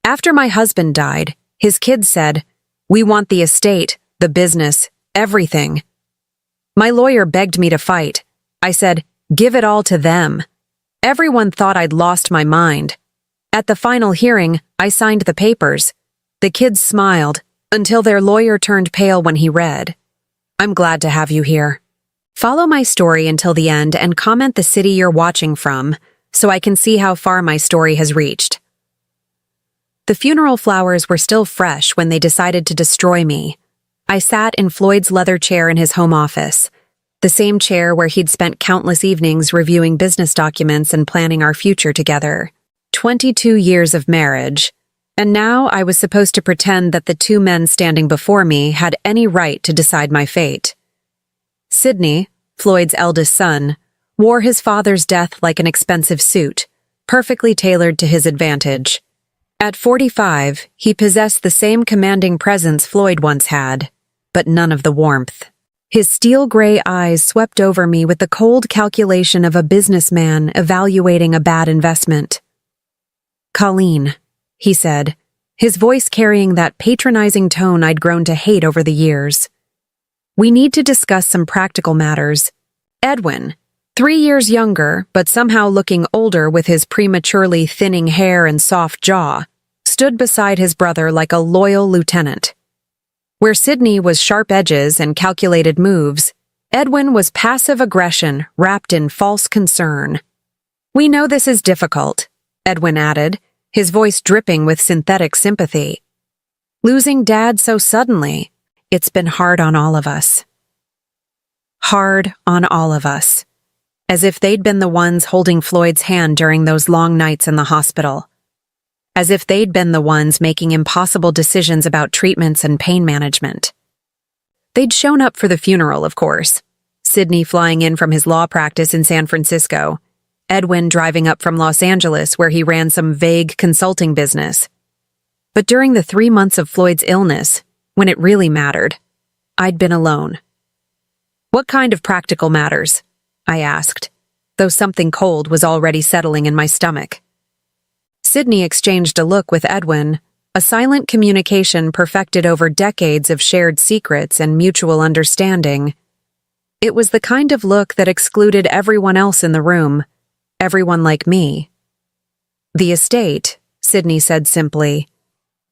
After my husband died, his kids said, "We want the estate, the business, everything." My lawyer begged me to fight. I said, "Give it all to them." Everyone thought I'd lost my mind. At the final hearing, I signed the papers. The kids smiled, until their lawyer turned pale when he read. I'm glad to have you here. Follow my story until the end and comment the city you're watching from, so I can see how far my story has reached. The funeral flowers were still fresh when they decided to destroy me. I sat in Floyd's leather chair in his home office, the same chair where he'd spent countless evenings reviewing business documents and planning our future together. 22 years of marriage, and now I was supposed to pretend that the two men standing before me had any right to decide my fate. Sidney, Floyd's eldest son, wore his father's death like an expensive suit, perfectly tailored to his advantage. At 45, he possessed the same commanding presence Floyd once had, but none of the warmth. His steel-gray eyes swept over me with the cold calculation of a businessman evaluating a bad investment. "Colleen," he said, his voice carrying that patronizing tone I'd grown to hate over the years. "We need to discuss some practical matters." Edwin, 3 years younger but somehow looking older with his prematurely thinning hair and soft jaw, stood beside his brother like a loyal lieutenant. Where Sidney was sharp edges and calculated moves, Edwin was passive aggression wrapped in false concern. "We know this is difficult," Edwin added, his voice dripping with synthetic sympathy. "Losing Dad so suddenly, it's been hard on all of us." Hard on all of us. As if they'd been the ones holding Floyd's hand during those long nights in the hospital. As if they'd been the ones making impossible decisions about treatments and pain management. They'd shown up for the funeral, of course. Sidney flying in from his law practice in San Francisco. Edwin driving up from Los Angeles where he ran some vague consulting business. But during the 3 months of Floyd's illness, when it really mattered, I'd been alone. "What kind of practical matters?" I asked, though something cold was already settling in my stomach. Sidney exchanged a look with Edwin, a silent communication perfected over decades of shared secrets and mutual understanding. It was the kind of look that excluded everyone else in the room, everyone like me. "The estate," Sidney said simply.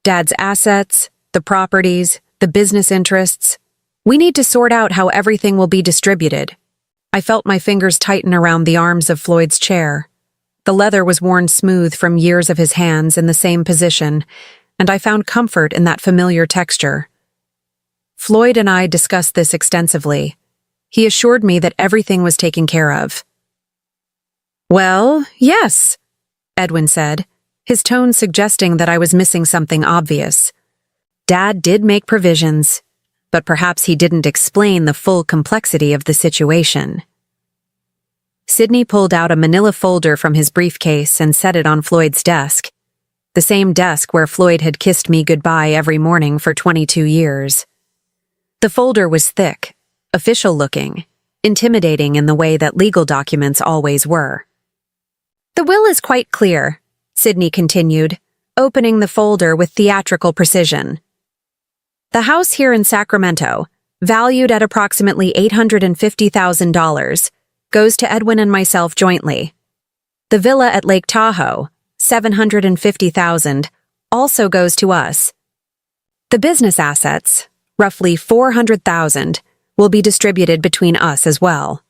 "Dad's assets, the properties, the business interests. We need to sort out how everything will be distributed." I felt my fingers tighten around the arms of Floyd's chair. The leather was worn smooth from years of his hands in the same position, and I found comfort in that familiar texture. Floyd and I discussed this extensively. He assured me that everything was taken care of. "Well, yes," Edwin said, his tone suggesting that I was missing something obvious. Dad did make provisions, but perhaps he didn't explain the full complexity of the situation. Sidney pulled out a manila folder from his briefcase and set it on Floyd's desk, the same desk where Floyd had kissed me goodbye every morning for 22 years. The folder was thick, official-looking, intimidating in the way that legal documents always were. "The will is quite clear," Sidney continued, opening the folder with theatrical precision. "The house here in Sacramento, valued at approximately $850,000, goes to Edwin and myself jointly. The villa at Lake Tahoe, $750,000, also goes to us. The business assets, roughly $400,000, will be distributed between us as well."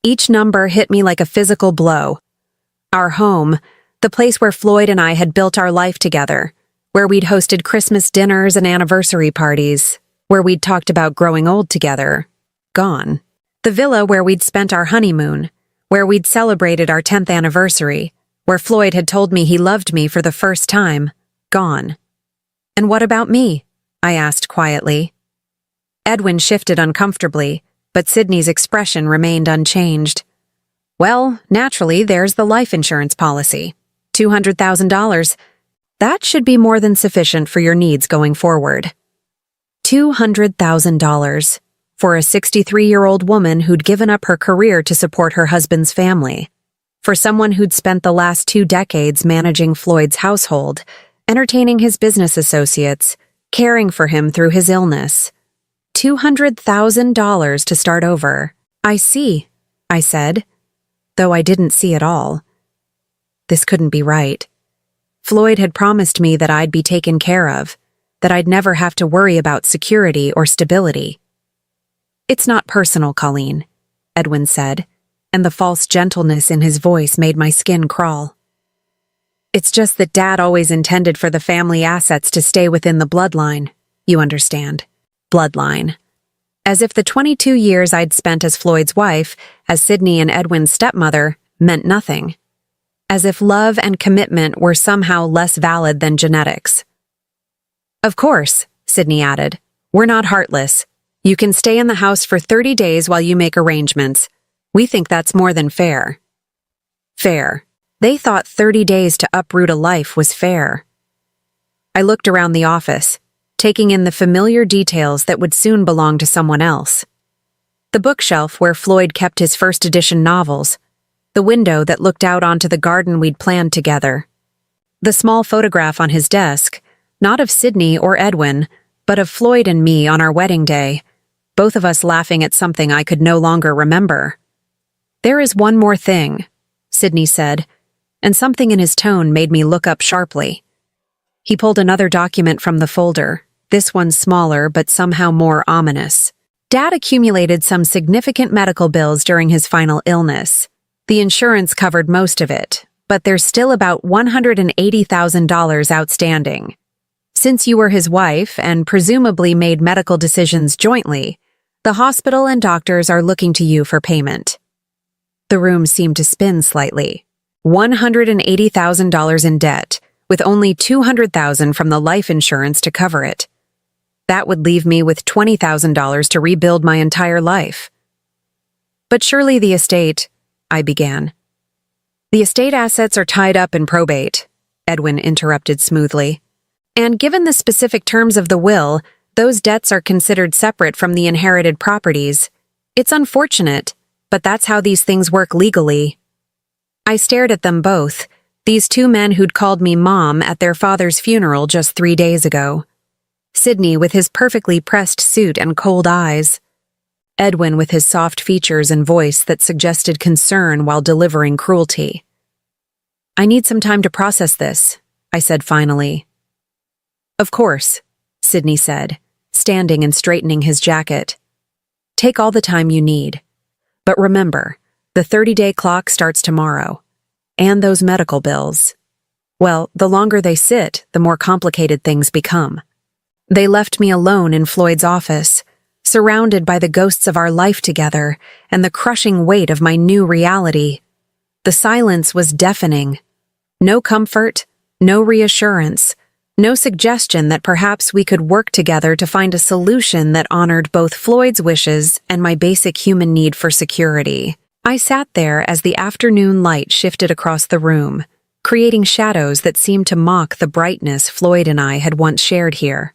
Each number hit me like a physical blow. Our home, the place where Floyd and I had built our life together, where we'd hosted Christmas dinners and anniversary parties, where we'd talked about growing old together, gone. The villa where we'd spent our honeymoon, where we'd celebrated our 10th anniversary, where Floyd had told me he loved me for the first time, gone. "And what about me?" I asked quietly. Edwin shifted uncomfortably, but Sidney's expression remained unchanged. "Well, naturally, there's the life insurance policy. $200,000. That should be more than sufficient for your needs going forward." $200,000 for a 63-year-old woman who'd given up her career to support her husband's family. For someone who'd spent the last 2 decades managing Floyd's household, entertaining his business associates, caring for him through his illness. $200,000 to start over. I see, I said, though I didn't see it all. This couldn't be right. Floyd had promised me that I'd be taken care of, that I'd never have to worry about security or stability. It's not personal, Colleen, Edwin said, and the false gentleness in his voice made my skin crawl. It's just that Dad always intended for the family assets to stay within the bloodline, you understand. Bloodline. As if the 22 years I'd spent as Floyd's wife, as Sydney and Edwin's stepmother, meant nothing. As if love and commitment were somehow less valid than genetics. Of course, Sydney added, we're not heartless. You can stay in the house for 30 days while you make arrangements. We think that's more than fair. Fair. They thought 30 days to uproot a life was fair. I looked around the office, taking in the familiar details that would soon belong to someone else. The bookshelf where Floyd kept his first edition novels, the window that looked out onto the garden we'd planned together, the small photograph on his desk, not of Sydney or Edwin, but of Floyd and me on our wedding day, both of us laughing at something I could no longer remember. There is one more thing, Sydney said, and something in his tone made me look up sharply. He pulled another document from the folder, this one smaller but somehow more ominous. Dad accumulated some significant medical bills during his final illness. The insurance covered most of it, but there's still about $180,000 outstanding. Since you were his wife and presumably made medical decisions jointly, the hospital and doctors are looking to you for payment. The room seemed to spin slightly. $180,000 in debt, with only $200,000 from the life insurance to cover it. That would leave me with $20,000 to rebuild my entire life. But surely the estate, I began. The estate assets are tied up in probate, Edwin interrupted smoothly. And given the specific terms of the will, those debts are considered separate from the inherited properties. It's unfortunate, but that's how these things work legally. I stared at them both, these 2 men who'd called me Mom at their father's funeral just 3 days ago. Sydney with his perfectly pressed suit and cold eyes. Edwin with his soft features and voice that suggested concern while delivering cruelty. I need some time to process this, I said finally. Of course, Sydney said, standing and straightening his jacket. Take all the time you need. But remember, the 30-day clock starts tomorrow. And those medical bills. Well, the longer they sit, the more complicated things become. They left me alone in Floyd's office, surrounded by the ghosts of our life together and the crushing weight of my new reality. The silence was deafening. No comfort, no reassurance, no suggestion that perhaps we could work together to find a solution that honored both Floyd's wishes and my basic human need for security. I sat there as the afternoon light shifted across the room, creating shadows that seemed to mock the brightness Floyd and I had once shared here.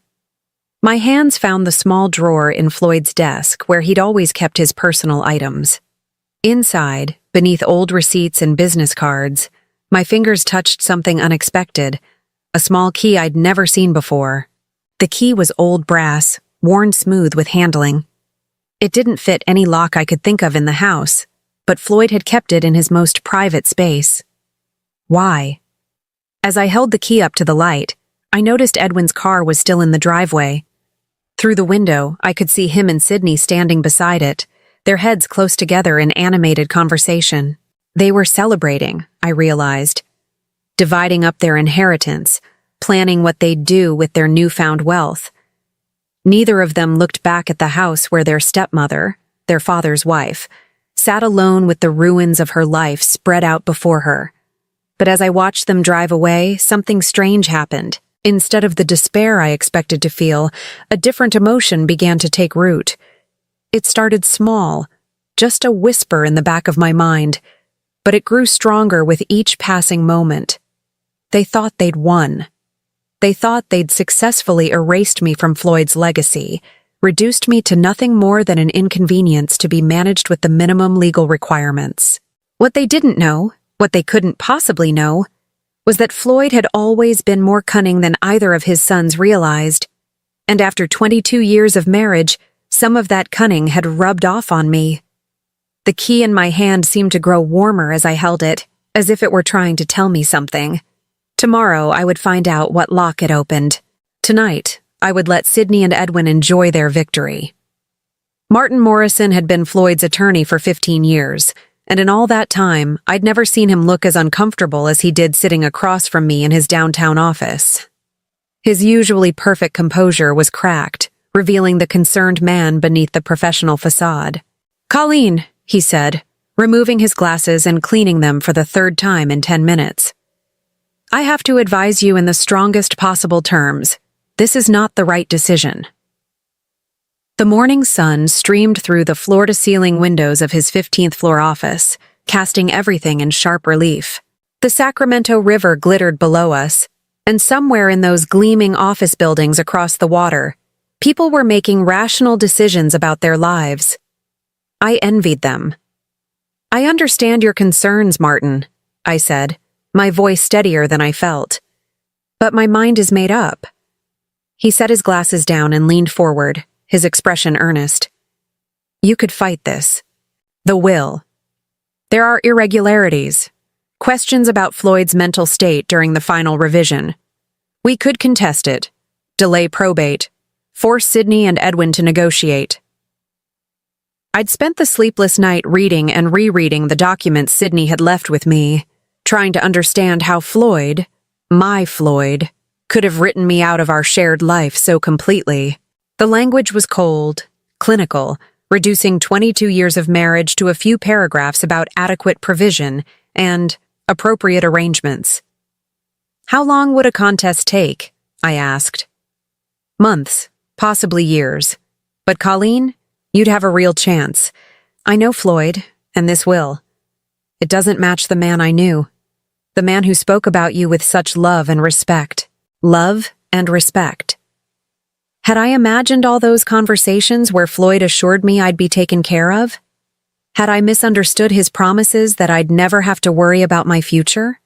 My hands found the small drawer in Floyd's desk where he'd always kept his personal items. Inside, beneath old receipts and business cards, my fingers touched something unexpected, a small key I'd never seen before. The key was old brass, worn smooth with handling. It didn't fit any lock I could think of in the house, but Floyd had kept it in his most private space. Why? As I held the key up to the light, I noticed Edwin's car was still in the driveway. Through the window, I could see him and Sydney standing beside it, their heads close together in animated conversation. They were celebrating, I realized, dividing up their inheritance, planning what they'd do with their newfound wealth. Neither of them looked back at the house where their stepmother, their father's wife, sat alone with the ruins of her life spread out before her. But as I watched them drive away, something strange happened. Instead of the despair I expected to feel, a different emotion began to take root. It started small, just a whisper in the back of my mind, but it grew stronger with each passing moment. They thought they'd won. They thought they'd successfully erased me from Floyd's legacy, reduced me to nothing more than an inconvenience to be managed with the minimum legal requirements. What they didn't know What they couldn't possibly know was that Floyd had always been more cunning than either of his sons realized, and after 22 years of marriage, some of that cunning had rubbed off on me. The key in my hand seemed to grow warmer as I held it, as if it were trying to tell me something. Tomorrow I would find out what lock it opened. Tonight, I would let Sydney and Edwin enjoy their victory. Martin Morrison had been Floyd's attorney for 15 years, and in all that time, I'd never seen him look as uncomfortable as he did sitting across from me in his downtown office. His usually perfect composure was cracked, revealing the concerned man beneath the professional facade. "Colleen," he said, removing his glasses and cleaning them for the third time in 10 minutes. "I have to advise you in the strongest possible terms. This is not the right decision." The morning sun streamed through the floor-to-ceiling windows of his 15th floor office, casting everything in sharp relief. The Sacramento River glittered below us, and somewhere in those gleaming office buildings across the water, people were making rational decisions about their lives. I envied them. "I understand your concerns, Martin," I said, my voice steadier than I felt. "But my mind is made up." He set his glasses down and leaned forward, his expression earnest. "You could fight this. The will. There are irregularities, questions about Floyd's mental state during the final revision. We could contest it, delay probate, force Sydney and Edwin to negotiate." I'd spent the sleepless night reading and rereading the documents Sydney had left with me, trying to understand how Floyd, my Floyd, could have written me out of our shared life so completely. The language was cold, clinical, reducing 22 years of marriage to a few paragraphs about adequate provision and appropriate arrangements. "How long would a contest take?" I asked. "Months, possibly years. But Colleen, you'd have a real chance. I know Floyd, and this will. It doesn't match the man I knew. The man who spoke about you with such love and respect. Love and respect." Had I imagined all those conversations where Floyd assured me I'd be taken care of? Had I misunderstood his promises that I'd never have to worry about my future?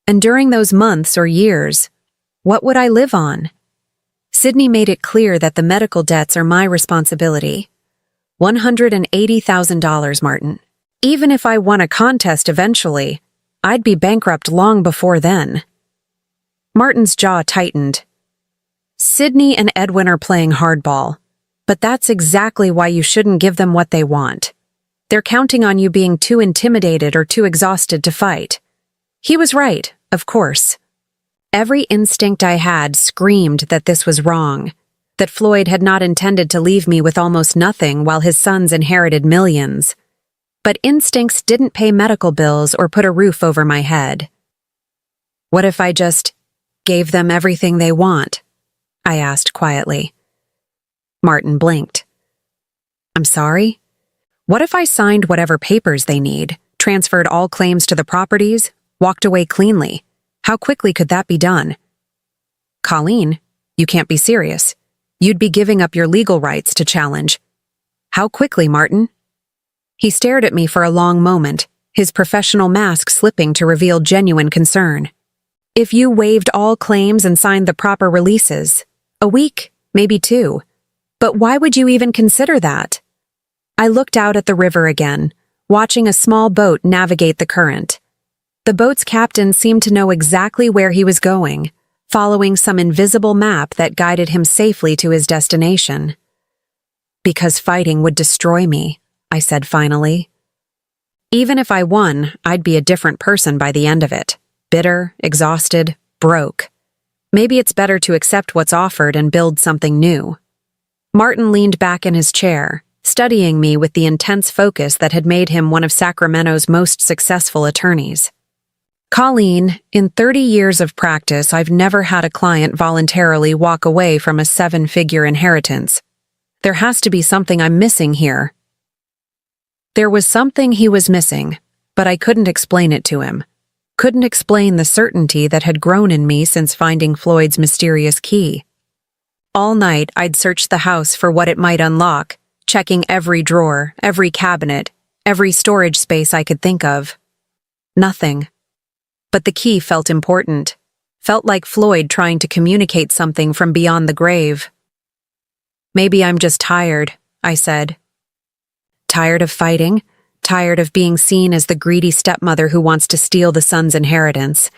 And during those months or years, what would I live on? Sydney made it clear that the medical debts are my responsibility. $180,000, Martin. Even if I won a contest eventually, I'd be bankrupt long before then. Martin's jaw tightened. "Sydney and Edwin are playing hardball, but that's exactly why you shouldn't give them what they want. They're counting on you being too intimidated or too exhausted to fight." He was right, of course. Every instinct I had screamed that this was wrong, that Floyd had not intended to leave me with almost nothing while his sons inherited millions. But instincts didn't pay medical bills or put a roof over my head. "What if I just gave them everything they want?" I asked quietly. Martin blinked. "I'm sorry? What if I signed whatever papers they need, transferred all claims to the properties, walked away cleanly? How quickly could that be done?" "Colleen, you can't be serious. You'd be giving up your legal rights to challenge." "How quickly, Martin?" He stared at me for a long moment, his professional mask slipping to reveal genuine concern. "If you waived all claims and signed the proper releases, a week, maybe 2. But why would you even consider that?" I looked out at the river again, watching a small boat navigate the current. The boat's captain seemed to know exactly where he was going, following some invisible map that guided him safely to his destination. "Because fighting would destroy me," I said finally. "Even if I won, I'd be a different person by the end of it. Bitter, exhausted, broke. Maybe it's better to accept what's offered and build something new." Martin leaned back in his chair, studying me with the intense focus that had made him one of Sacramento's most successful attorneys. "Colleen, in 30 years of practice, I've never had a client voluntarily walk away from a 7-figure inheritance. There has to be something I'm missing here." There was something he was missing, but I couldn't explain it to him. Couldn't explain the certainty that had grown in me since finding Floyd's mysterious key. All night, I'd searched the house for what it might unlock, checking every drawer, every cabinet, every storage space I could think of. Nothing. But the key felt important. Felt like Floyd trying to communicate something from beyond the grave. "Maybe I'm just tired," I said. Tired of fighting, tired of being seen as the greedy stepmother who wants to steal the son's inheritance.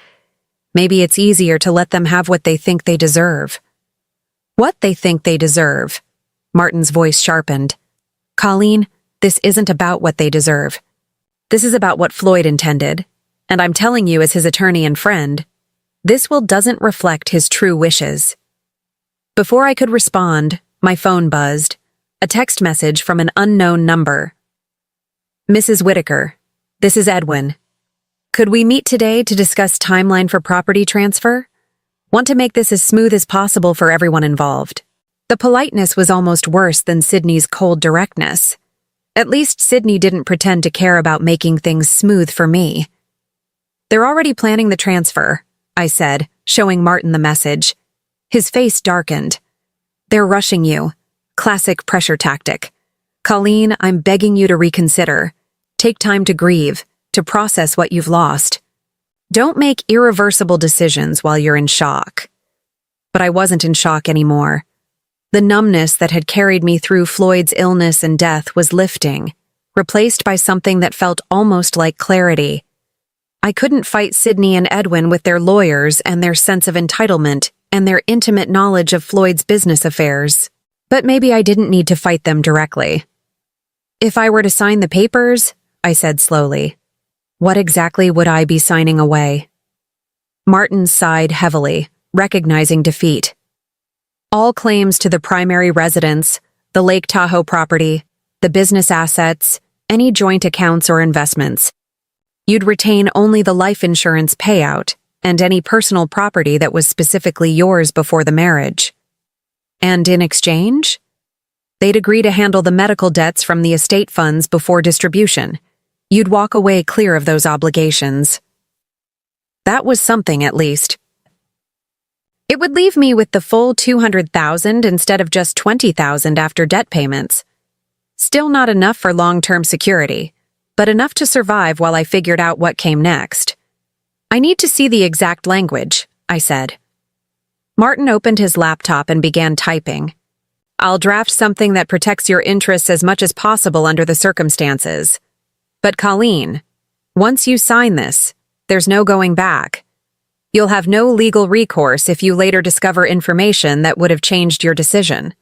Maybe it's easier to let them have what they think they deserve. What they think they deserve. Martin's voice sharpened. "Colleen, this isn't about what they deserve. This is about what Floyd intended, and I'm telling you as his attorney and friend, this will doesn't reflect his true wishes." Before I could respond, my phone buzzed. A text message from an unknown number. "Mrs. Whitaker, this is Edwin. Could we meet today to discuss timeline for property transfer? Want to make this as smooth as possible for everyone involved." The politeness was almost worse than Sydney's cold directness. At least Sydney didn't pretend to care about making things smooth for me. "They're already planning the transfer," I said, showing Martin the message. His face darkened. "They're rushing you. Classic pressure tactic. Colleen, I'm begging you to reconsider. Take time to grieve, to process what you've lost. Don't make irreversible decisions while you're in shock." But I wasn't in shock anymore. The numbness that had carried me through Floyd's illness and death was lifting, replaced by something that felt almost like clarity. I couldn't fight Sydney and Edwin with their lawyers and their sense of entitlement and their intimate knowledge of Floyd's business affairs. But maybe I didn't need to fight them directly. "If I were to sign the papers," I said slowly, "what exactly would I be signing away?" Martin sighed heavily, recognizing defeat. "All claims to the primary residence, the Lake Tahoe property, the business assets, any joint accounts or investments. You'd retain only the life insurance payout and any personal property that was specifically yours before the marriage. And in exchange? They'd agree to handle the medical debts from the estate funds before distribution. You'd walk away clear of those obligations." That was something, at least. It would leave me with the full $200,000 instead of just $20,000 after debt payments. Still not enough for long-term security, but enough to survive while I figured out what came next. "I need to see the exact language," I said. Martin opened his laptop and began typing. "I'll draft something that protects your interests as much as possible under the circumstances. But Colleen, once you sign this, there's no going back. You'll have no legal recourse if you later discover information that would have changed your decision."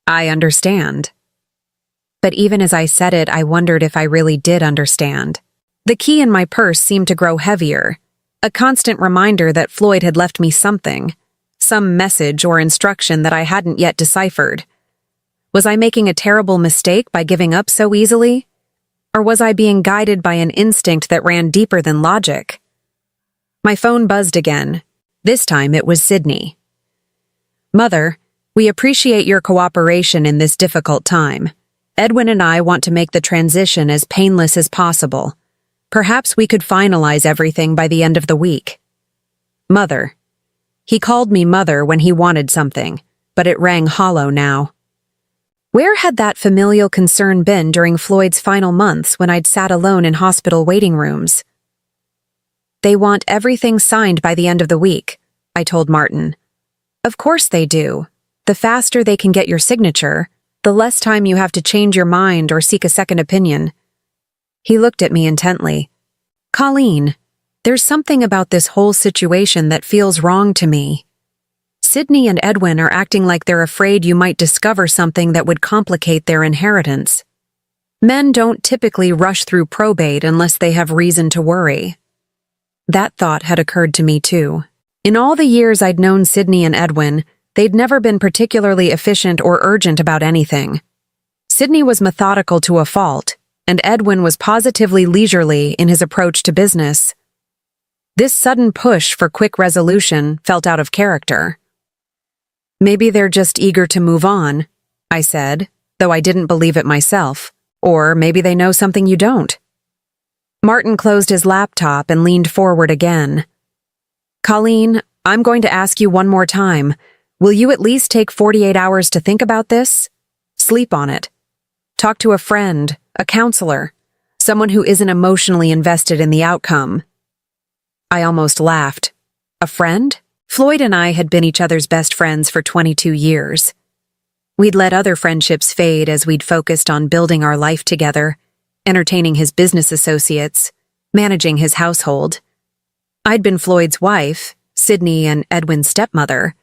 "I understand." But even as I said it, I wondered if I really did understand. The key in my purse seemed to grow heavier, a constant reminder that Floyd had left me something, some message or instruction that I hadn't yet deciphered. Was I making a terrible mistake by giving up so easily? Or was I being guided by an instinct that ran deeper than logic? My phone buzzed again. This time it was Sydney. "Mother, we appreciate your cooperation in this difficult time. Edwin and I want to make the transition as painless as possible. Perhaps we could finalize everything by the end of the week." Mother. He called me mother when he wanted something, but it rang hollow now. Where had that familial concern been during Floyd's final months when I'd sat alone in hospital waiting rooms? "They want everything signed by the end of the week," I told Martin. "Of course they do. The faster they can get your signature, the less time you have to change your mind or seek a second opinion." He looked at me intently. "Colleen, there's something about this whole situation that feels wrong to me. Sydney and Edwin are acting like they're afraid you might discover something that would complicate their inheritance. Men don't typically rush through probate unless they have reason to worry." That thought had occurred to me too. In all the years I'd known Sydney and Edwin, they'd never been particularly efficient or urgent about anything. Sydney was methodical to a fault, and Edwin was positively leisurely in his approach to business. This sudden push for quick resolution felt out of character. "Maybe they're just eager to move on," I said, though I didn't believe it myself. "Or maybe they know something you don't." Martin closed his laptop and leaned forward again. "Colleen, I'm going to ask you one more time. Will you at least take 48 hours to think about this? Sleep on it. Talk to a friend, a counselor, someone who isn't emotionally invested in the outcome. I almost laughed. A friend? Floyd and I had been each other's best friends for 22 years. We'd let other friendships fade as we'd focused on building our life together, entertaining his business associates, managing his household. I'd been Floyd's wife, Sydney and Edwin's stepmother,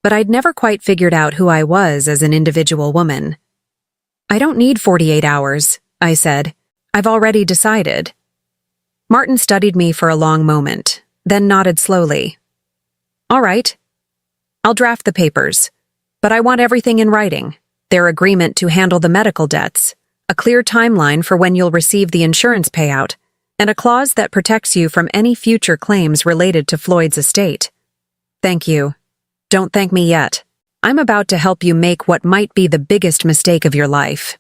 but I'd never quite figured out who I was as an individual woman. "I don't need 48 hours, I said. "I've already decided." Martin studied me for a long moment, then nodded slowly. "All right. I'll draft the papers, but I want everything in writing. Their agreement to handle the medical debts, a clear timeline for when you'll receive the insurance payout, and a clause that protects you from any future claims related to Floyd's estate." "Thank you. Don't thank me yet. I'm about to help you make what might be the biggest mistake of your life."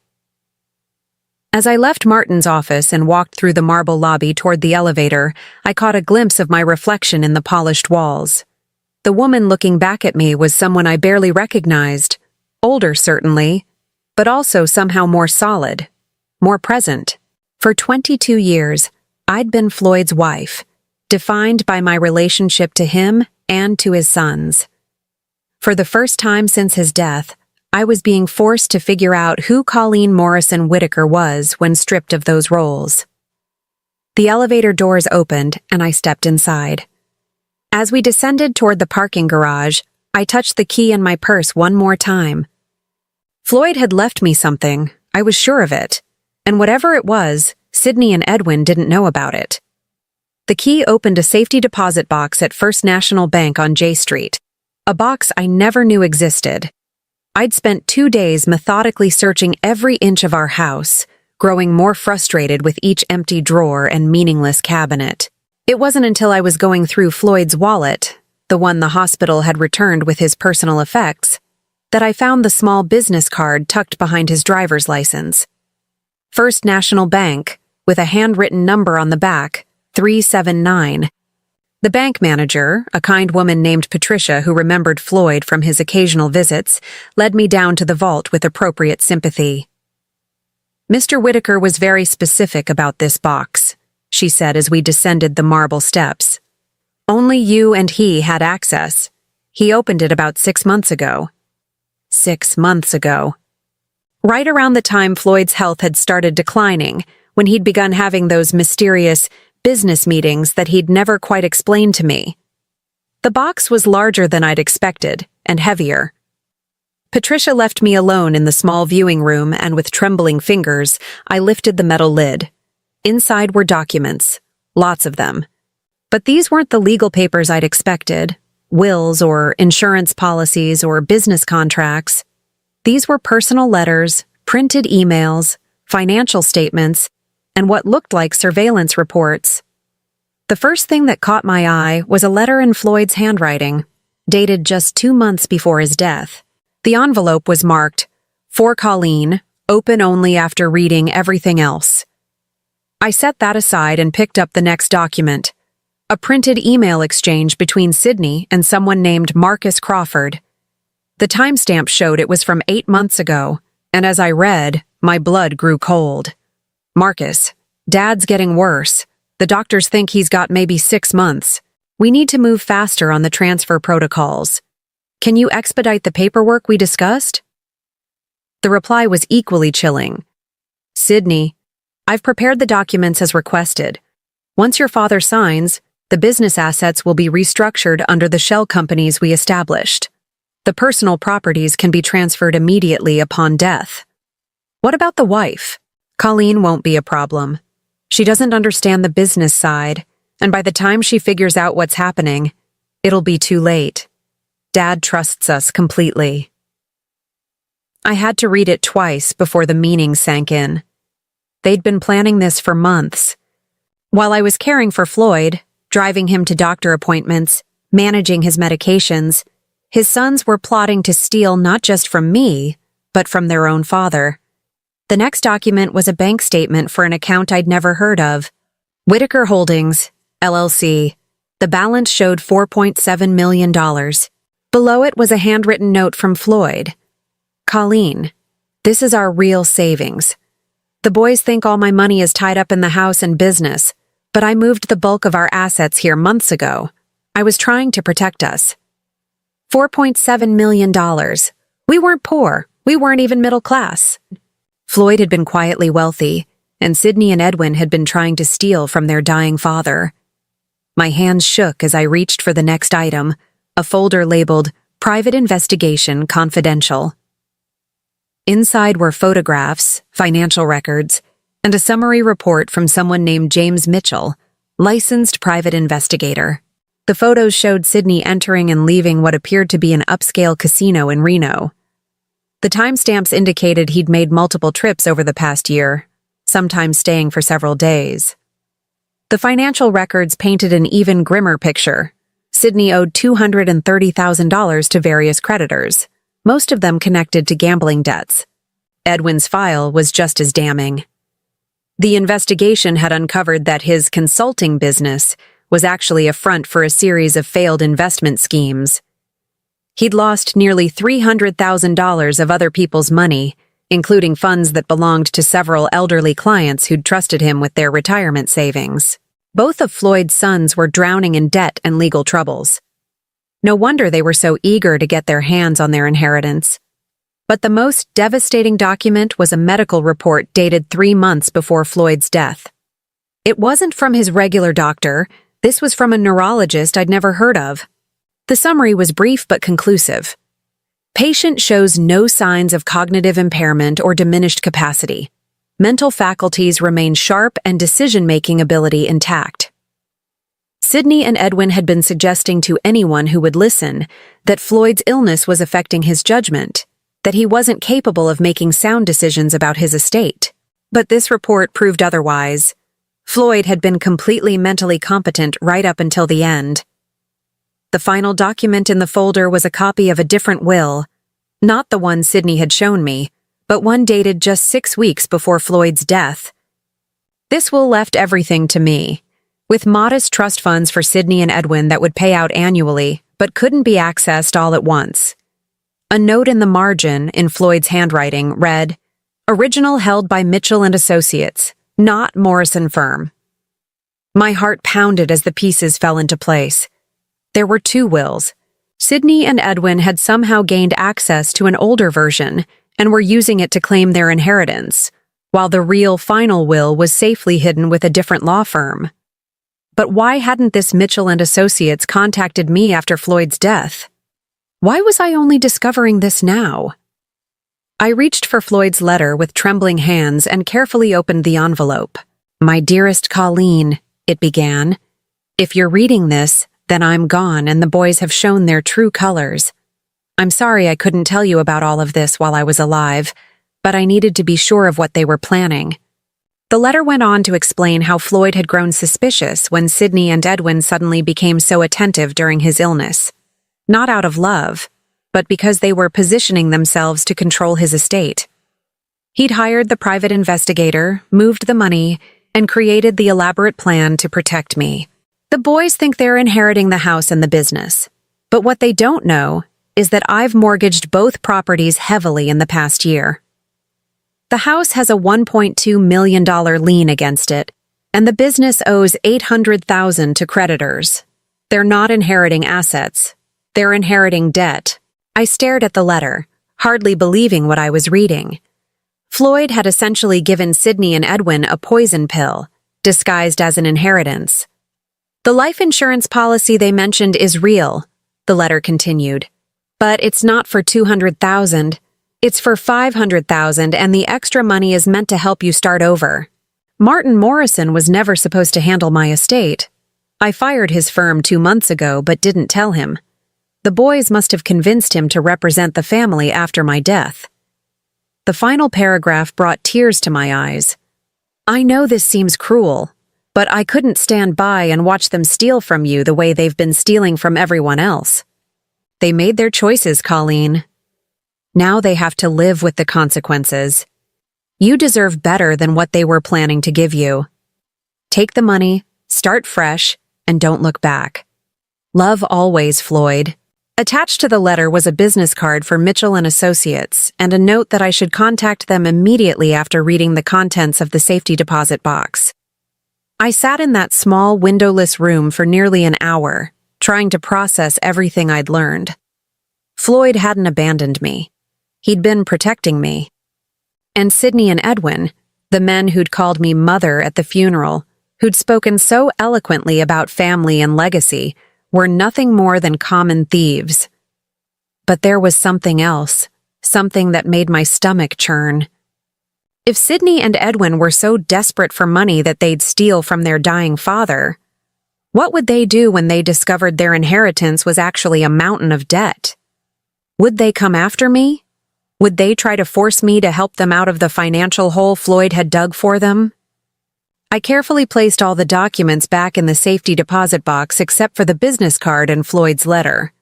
As I left Martin's office and walked through the marble lobby toward the elevator, I caught a glimpse of my reflection in the polished walls. The woman looking back at me was someone I barely recognized, older certainly, but also somehow more solid, more present. For 22 years, I'd been Floyd's wife, defined by my relationship to him and to his sons. For the first time since his death, I was being forced to figure out who Colleen Morrison Whitaker was when stripped of those roles. The elevator doors opened and I stepped inside. As we descended toward the parking garage, I touched the key in my purse one more time. Floyd had left me something, I was sure of it, and whatever it was, Sydney and Edwin didn't know about it. The key opened a safety deposit box at First National Bank on J Street, a box I never knew existed. I'd spent 2 days methodically searching every inch of our house, growing more frustrated with each empty drawer and meaningless cabinet. It wasn't until I was going through Floyd's wallet, the one the hospital had returned with his personal effects, that I found the small business card tucked behind his driver's license. First National Bank, with a handwritten number on the back, 379. The bank manager, a kind woman named Patricia who remembered Floyd from his occasional visits, led me down to the vault with appropriate sympathy. "Mr. Whitaker was very specific about this box," she said as we descended the marble steps. "Only you and he had access. He opened it about 6 months ago." 6 months ago. Right around the time Floyd's health had started declining, when he'd begun having those mysterious business meetings that he'd never quite explained to me. The box was larger than I'd expected, and heavier. Patricia left me alone in the small viewing room, and with trembling fingers, I lifted the metal lid. Inside were documents, lots of them. But these weren't the legal papers I'd expected, wills or insurance policies or business contracts. These were personal letters, printed emails, financial statements, and what looked like surveillance reports. The first thing that caught my eye was a letter in Floyd's handwriting, dated just 2 months before his death. The envelope was marked, "For Colleen, open only after reading everything else." I set that aside and picked up the next document, a printed email exchange between Sydney and someone named Marcus Crawford. The timestamp showed it was from 8 months ago, and as I read, my blood grew cold. "Marcus, Dad's getting worse. The doctors think he's got maybe 6 months. We need to move faster on the transfer protocols. Can you expedite the paperwork we discussed?" The reply was equally chilling. "Sydney, I've prepared the documents as requested. Once your father signs, the business assets will be restructured under the shell companies we established. The personal properties can be transferred immediately upon death. What about the wife? Colleen won't be a problem. She doesn't understand the business side, and by the time she figures out what's happening, it'll be too late. Dad trusts us completely." I had to read it twice before the meaning sank in. They'd been planning this for months. While I was caring for Floyd, driving him to doctor appointments, managing his medications, his sons were plotting to steal not just from me, but from their own father. The next document was a bank statement for an account I'd never heard of. Whitaker Holdings, LLC. The balance showed $4.7 million. Below it was a handwritten note from Floyd. "Colleen, this is our real savings. The boys think all my money is tied up in the house and business, but I moved the bulk of our assets here months ago. I was trying to protect us. $4.7 million. We weren't poor. We weren't even middle class. Floyd had been quietly wealthy, and Sydney and Edwin had been trying to steal from their dying father. My hands shook as I reached for the next item, a folder labeled Private Investigation Confidential. Inside were photographs, financial records, and a summary report from someone named James Mitchell, licensed private investigator. The photos showed Sydney entering and leaving what appeared to be an upscale casino in Reno. The timestamps indicated he'd made multiple trips over the past year, sometimes staying for several days. The financial records painted an even grimmer picture. Sydney owed $230,000 to various creditors, most of them connected to gambling debts. Edwin's file was just as damning. The investigation had uncovered that his consulting business was actually a front for a series of failed investment schemes. He'd lost nearly $300,000 of other people's money, including funds that belonged to several elderly clients who'd trusted him with their retirement savings. Both of Floyd's sons were drowning in debt and legal troubles. No wonder they were so eager to get their hands on their inheritance. But the most devastating document was a medical report dated 3 months before Floyd's death. It wasn't from his regular doctor. This was from a neurologist I'd never heard of. The summary was brief but conclusive. Patient shows no signs of cognitive impairment or diminished capacity. Mental faculties remain sharp and decision-making ability intact. Sydney and Edwin had been suggesting to anyone who would listen that Floyd's illness was affecting his judgment, that he wasn't capable of making sound decisions about his estate. But this report proved otherwise. Floyd had been completely mentally competent right up until the end. The final document in the folder was a copy of a different will, not the one Sydney had shown me, but one dated just 6 weeks before Floyd's death. This will left everything to me, with modest trust funds for Sydney and Edwin that would pay out annually, but couldn't be accessed all at once. A note in the margin, in Floyd's handwriting, read, "Original held by Mitchell and Associates, not Morrison Firm." My heart pounded as the pieces fell into place. There were 2 wills. Sydney and Edwin had somehow gained access to an older version and were using it to claim their inheritance, while the real final will was safely hidden with a different law firm. But why hadn't this Mitchell and Associates contacted me after Floyd's death? Why was I only discovering this now? I reached for Floyd's letter with trembling hands and carefully opened the envelope. "My dearest Colleen," it began, "if you're reading this, then I'm gone and the boys have shown their true colors. I'm sorry I couldn't tell you about all of this while I was alive, but I needed to be sure of what they were planning." The letter went on to explain how Floyd had grown suspicious when Sydney and Edwin suddenly became so attentive during his illness. Not out of love, but because they were positioning themselves to control his estate. He'd hired the private investigator, moved the money, and created the elaborate plan to protect me. The boys think they're inheriting the house and the business, but what they don't know is that I've mortgaged both properties heavily in the past year. The house has a $1.2 million lien against it, and the business owes $800,000 to creditors. They're not inheriting assets. They're inheriting debt. I stared at the letter, hardly believing what I was reading. Floyd had essentially given Sydney and Edwin a poison pill, disguised as an inheritance. "The life insurance policy they mentioned is real," the letter continued. "But it's not for $200,000. It's for $500,000, and the extra money is meant to help you start over. Martin Morrison was never supposed to handle my estate. I fired his firm 2 months ago, but didn't tell him. The boys must have convinced him to represent the family after my death." The final paragraph brought tears to my eyes. "I know this seems cruel, but I couldn't stand by and watch them steal from you the way they've been stealing from everyone else. They made their choices, Colleen. Now they have to live with the consequences. You deserve better than what they were planning to give you. Take the money, start fresh, and don't look back. Love always, Floyd." Attached to the letter was a business card for Mitchell and Associates and a note that I should contact them immediately after reading the contents of the safety deposit box. I sat in that small, windowless room for nearly an hour, trying to process everything I'd learned. Floyd hadn't abandoned me. He'd been protecting me. And Sydney and Edwin, the men who'd called me mother at the funeral, who'd spoken so eloquently about family and legacy, were nothing more than common thieves. But there was something else, something that made my stomach churn. If Sydney and Edwin were so desperate for money that they'd steal from their dying father, what would they do when they discovered their inheritance was actually a mountain of debt? Would they come after me? Would they try to force me to help them out of the financial hole Floyd had dug for them? I carefully placed all the documents back in the safety deposit box except for the business card and Floyd's letter.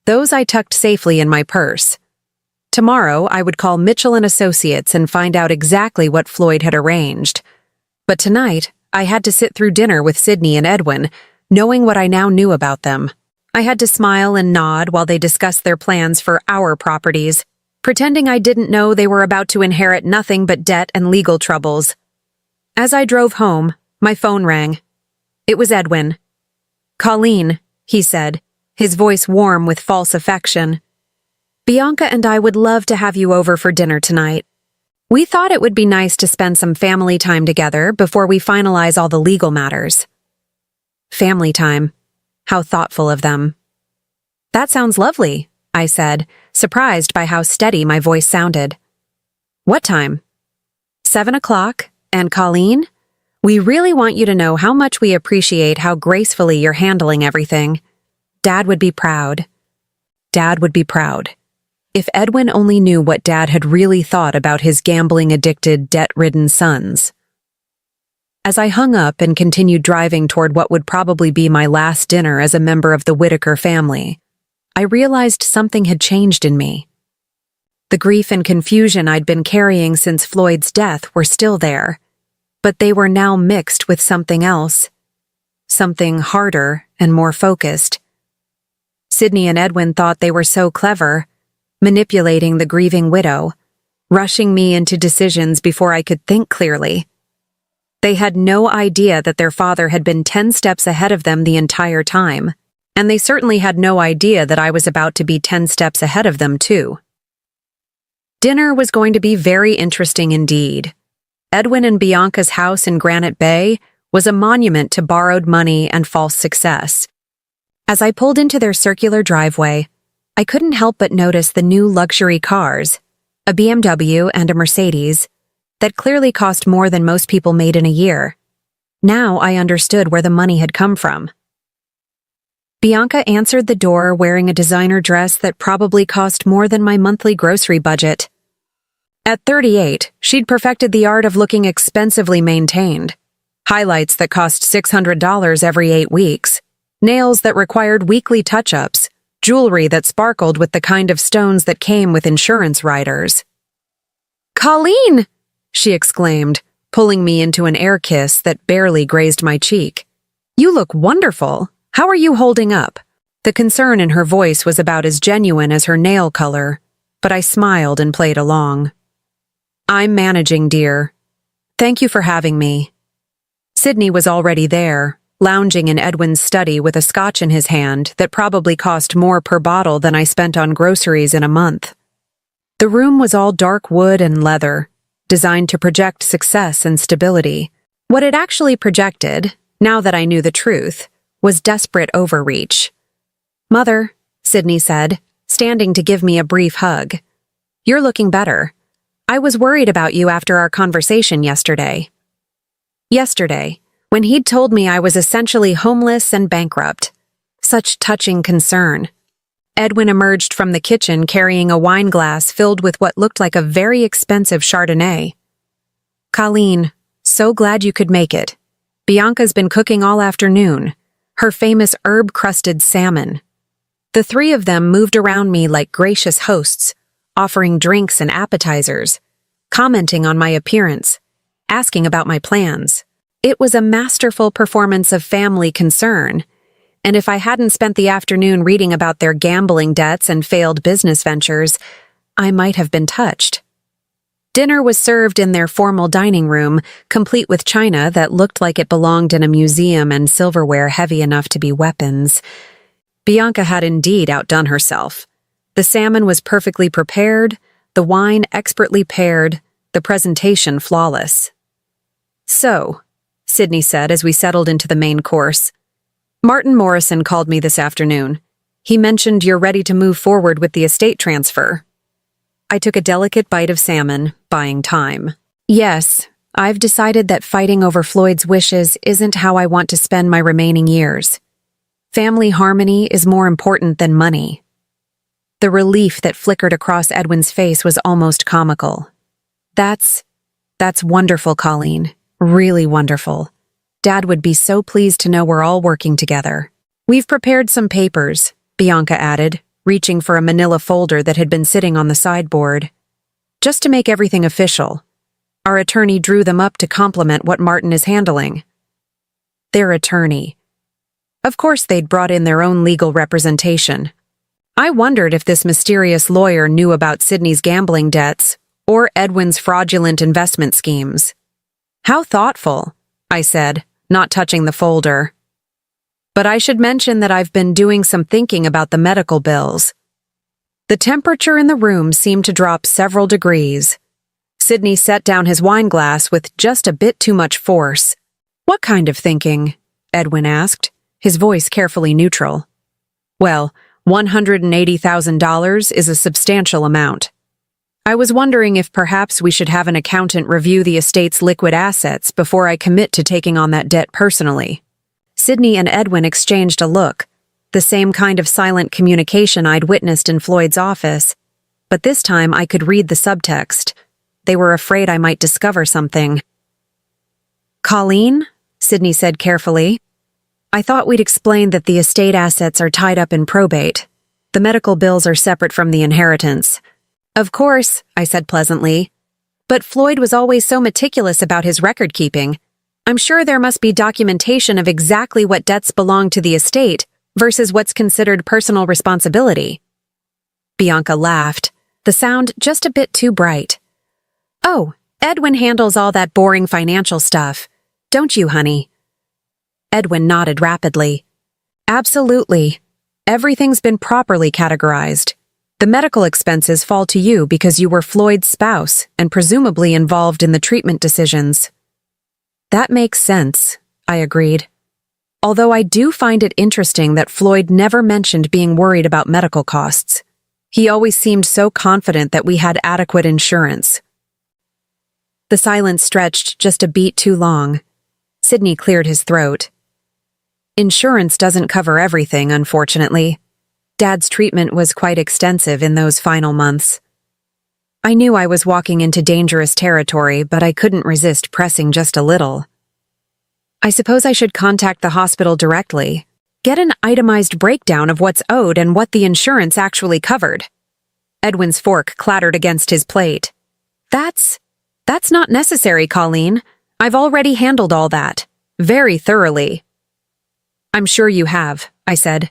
Those I tucked safely in my purse. Tomorrow, I would call Mitchell and Associates and find out exactly what Floyd had arranged. But tonight, I had to sit through dinner with Sydney and Edwin, knowing what I now knew about them. I had to smile and nod while they discussed their plans for our properties, pretending I didn't know they were about to inherit nothing but debt and legal troubles. As I drove home, my phone rang. It was Edwin. "Colleen," he said, his voice warm with false affection. "Bianca and I would love to have you over for dinner tonight. We thought it would be nice to spend some family time together before we finalize all the legal matters." Family time. How thoughtful of them. "That sounds lovely," I said, surprised by how steady my voice sounded. "What time?" 7 o'clock. And Colleen, we really want you to know how much we appreciate how gracefully you're handling everything. Dad would be proud. Dad would be proud. If Edwin only knew what Dad had really thought about his gambling-addicted, debt-ridden sons. As I hung up and continued driving toward what would probably be my last dinner as a member of the Whitaker family, I realized something had changed in me. The grief and confusion I'd been carrying since Floyd's death were still there, but they were now mixed with something else. Something harder and more focused. Sydney and Edwin thought they were so clever, manipulating the grieving widow, rushing me into decisions before I could think clearly. They had no idea that their father had been 10 steps ahead of them the entire time, and they certainly had no idea that I was about to be 10 steps ahead of them too. Dinner was going to be very interesting indeed. Edwin and Bianca's house in Granite Bay was a monument to borrowed money and false success. As I pulled into their circular driveway, I couldn't help but notice the new luxury cars, a BMW and a Mercedes, that clearly cost more than most people made in a year. Now I understood where the money had come from. Bianca answered the door wearing a designer dress that probably cost more than my monthly grocery budget. At 38, she'd perfected the art of looking expensively maintained. Highlights that cost $600 every 8 weeks, nails that required weekly touch-ups, jewelry that sparkled with the kind of stones that came with insurance riders. "Colleen!" she exclaimed, pulling me into an air kiss that barely grazed my cheek. "You look wonderful. How are you holding up?" The concern in her voice was about as genuine as her nail color, but I smiled and played along. "I'm managing, dear. Thank you for having me." Sydney was already there, lounging in Edwin's study with a scotch in his hand that probably cost more per bottle than I spent on groceries in a month. The room was all dark wood and leather, designed to project success and stability. What it actually projected, now that I knew the truth, was desperate overreach. "Mother," Sydney said, standing to give me a brief hug. "You're looking better. I was worried about you after our conversation yesterday." Yesterday, when he'd told me I was essentially homeless and bankrupt. Such touching concern. Edwin emerged from the kitchen carrying a wine glass filled with what looked like a very expensive Chardonnay. "Colleen, so glad you could make it. Bianca's been cooking all afternoon. Her famous herb-crusted salmon." The three of them moved around me like gracious hosts, offering drinks and appetizers, commenting on my appearance, asking about my plans. It was a masterful performance of family concern, and if I hadn't spent the afternoon reading about their gambling debts and failed business ventures, I might have been touched. Dinner was served in their formal dining room, complete with china that looked like it belonged in a museum and silverware heavy enough to be weapons. Bianca had indeed outdone herself. The salmon was perfectly prepared, the wine expertly paired, the presentation flawless. "So," Sydney said as we settled into the main course, "Martin Morrison called me this afternoon. He mentioned you're ready to move forward with the estate transfer." I took a delicate bite of salmon, buying time. "Yes, I've decided that fighting over Floyd's wishes isn't how I want to spend my remaining years. Family harmony is more important than money." The relief that flickered across Edwin's face was almost comical. That's wonderful, Colleen. Really wonderful. Dad would be so pleased to know we're all working together. "We've prepared some papers," Bianca added, reaching for a manila folder that had been sitting on the sideboard. "Just to make everything official. Our attorney drew them up to complement what Martin is handling." Their attorney. Of course they'd brought in their own legal representation. I wondered if this mysterious lawyer knew about Sydney's gambling debts or Edwin's fraudulent investment schemes. "How thoughtful," I said, not touching the folder. "But I should mention that I've been doing some thinking about the medical bills." The temperature in the room seemed to drop several degrees. Sydney set down his wine glass with just a bit too much force. "What kind of thinking?" Edwin asked, his voice carefully neutral. "Well, $180,000 is a substantial amount. I was wondering if perhaps we should have an accountant review the estate's liquid assets before I commit to taking on that debt personally." Sydney and Edwin exchanged a look, the same kind of silent communication I'd witnessed in Floyd's office, but this time I could read the subtext. They were afraid I might discover something. "Colleen," Sydney said carefully, "I thought we'd explain that the estate assets are tied up in probate. The medical bills are separate from the inheritance." "Of course," I said pleasantly, "but Floyd was always so meticulous about his record-keeping. I'm sure there must be documentation of exactly what debts belong to the estate versus what's considered personal responsibility." Bianca laughed, the sound just a bit too bright. "Oh, Edwin handles all that boring financial stuff. Don't you, honey?" Edwin nodded rapidly. "Absolutely. Everything's been properly categorized. The medical expenses fall to you because you were Floyd's spouse and presumably involved in the treatment decisions." "That makes sense," I agreed. Although I do find it interesting that Floyd never mentioned being worried about medical costs. He always seemed so confident that we had adequate insurance. The silence stretched just a beat too long. Sydney cleared his throat. "Insurance doesn't cover everything, unfortunately. Dad's treatment was quite extensive in those final months." I knew I was walking into dangerous territory, but I couldn't resist pressing just a little. "I suppose I should contact the hospital directly, get an itemized breakdown of what's owed and what the insurance actually covered." Edwin's fork clattered against his plate. That's not necessary, Colleen. I've already handled all that. Very thoroughly." "I'm sure you have," I said.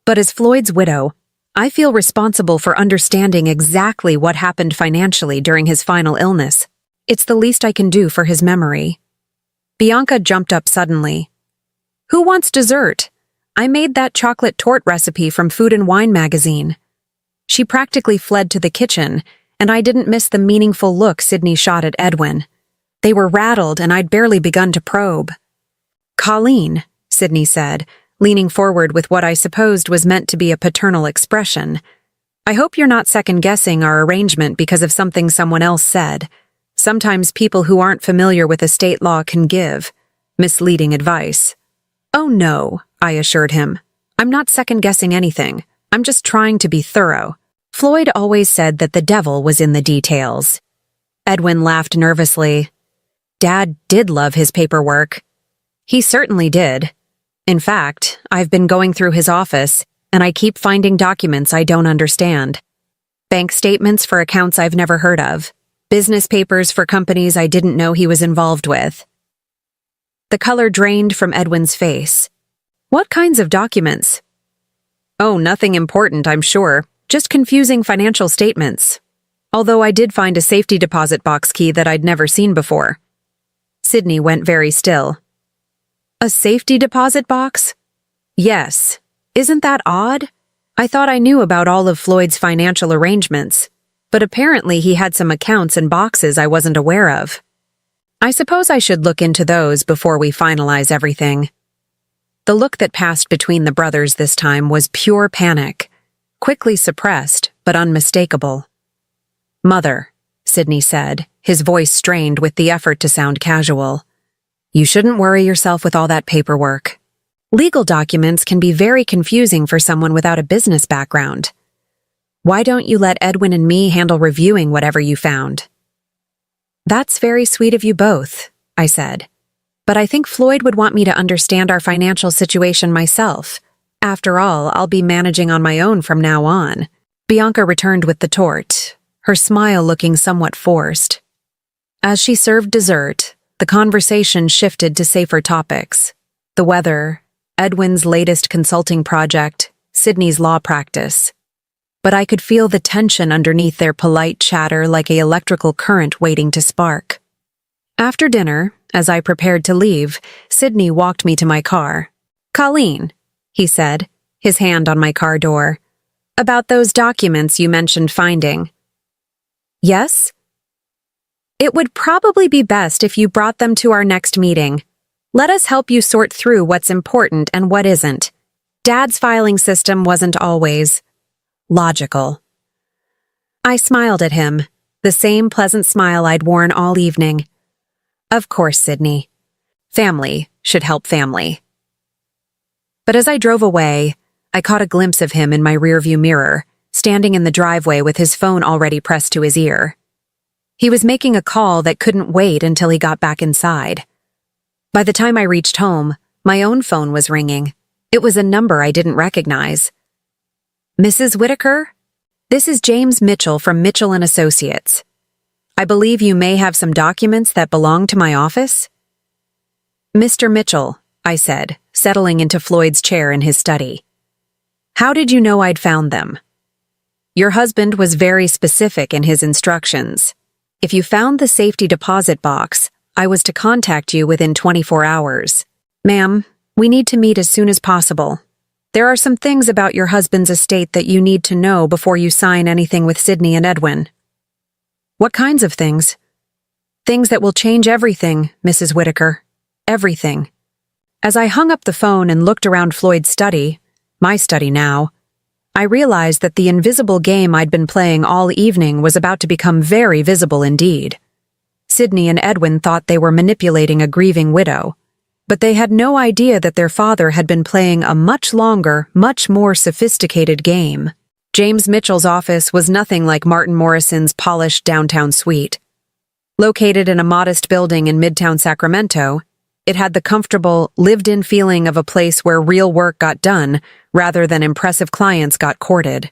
"But as Floyd's widow, I feel responsible for understanding exactly what happened financially during his final illness. It's the least I can do for his memory." Bianca jumped up suddenly. "Who wants dessert? I made that chocolate torte recipe from Food and Wine magazine." She practically fled to the kitchen, and I didn't miss the meaningful look Sydney shot at Edwin. They were rattled, and I'd barely begun to probe. "Colleen," Sydney said, leaning forward with what I supposed was meant to be a paternal expression, "I hope you're not second-guessing our arrangement because of something someone else said. Sometimes people who aren't familiar with estate law can give misleading advice." "Oh no," I assured him. "I'm not second-guessing anything. I'm just trying to be thorough. Floyd always said that the devil was in the details." Edwin laughed nervously. "Dad did love his paperwork." "He certainly did. In fact, I've been going through his office, and I keep finding documents I don't understand. Bank statements for accounts I've never heard of. Business papers for companies I didn't know he was involved with." The color drained from Edwin's face. What kinds of documents? Oh, nothing important, I'm sure. Just confusing financial statements. Although I did find a safety deposit box key that I'd never seen before. Sydney went very still. A safety deposit box? Yes. Isn't that odd? I thought I knew about all of Floyd's financial arrangements, but apparently he had some accounts and boxes I wasn't aware of. I suppose I should look into those before we finalize everything. The look that passed between the brothers this time was pure panic, quickly suppressed but unmistakable. Mother, Sydney said, his voice strained with the effort to sound casual. You shouldn't worry yourself with all that paperwork. Legal documents can be very confusing for someone without a business background. Why don't you let Edwin and me handle reviewing whatever you found? That's very sweet of you both, I said. But I think Floyd would want me to understand our financial situation myself. After all, I'll be managing on my own from now on. Bianca returned with the torte, her smile looking somewhat forced. As she served dessert, the conversation shifted to safer topics. The weather, Edwin's latest consulting project, Sydney's law practice. But I could feel the tension underneath their polite chatter like an electrical current waiting to spark. After dinner, as I prepared to leave, Sydney walked me to my car. Colleen, he said, his hand on my car door. About those documents you mentioned finding. Yes? It would probably be best if you brought them to our next meeting. Let us help you sort through what's important and what isn't. Dad's filing system wasn't always logical. I smiled at him, the same pleasant smile I'd worn all evening. Of course, Sydney. Family should help family. But as I drove away, I caught a glimpse of him in my rearview mirror, standing in the driveway with his phone already pressed to his ear. He was making a call that couldn't wait until he got back inside. By the time I reached home, my own phone was ringing. It was a number I didn't recognize. Mrs. Whitaker? This is James Mitchell from Mitchell & Associates. I believe you may have some documents that belong to my office? Mr. Mitchell, I said, settling into Floyd's chair in his study. How did you know I'd found them? Your husband was very specific in his instructions. If you found the safety deposit box, I was to contact you within 24 hours. Ma'am, we need to meet as soon as possible. There are some things about your husband's estate that you need to know before you sign anything with Sydney and Edwin. What kinds of things? Things that will change everything, Mrs. Whitaker. Everything. As I hung up the phone and looked around Floyd's study, my study now, I realized that the invisible game I'd been playing all evening was about to become very visible indeed. Sydney and Edwin thought they were manipulating a grieving widow, but they had no idea that their father had been playing a much longer, much more sophisticated game. James Mitchell's office was nothing like Martin Morrison's polished downtown suite. Located in a modest building in Midtown Sacramento, it had the comfortable, lived-in feeling of a place where real work got done rather than impressive clients got courted.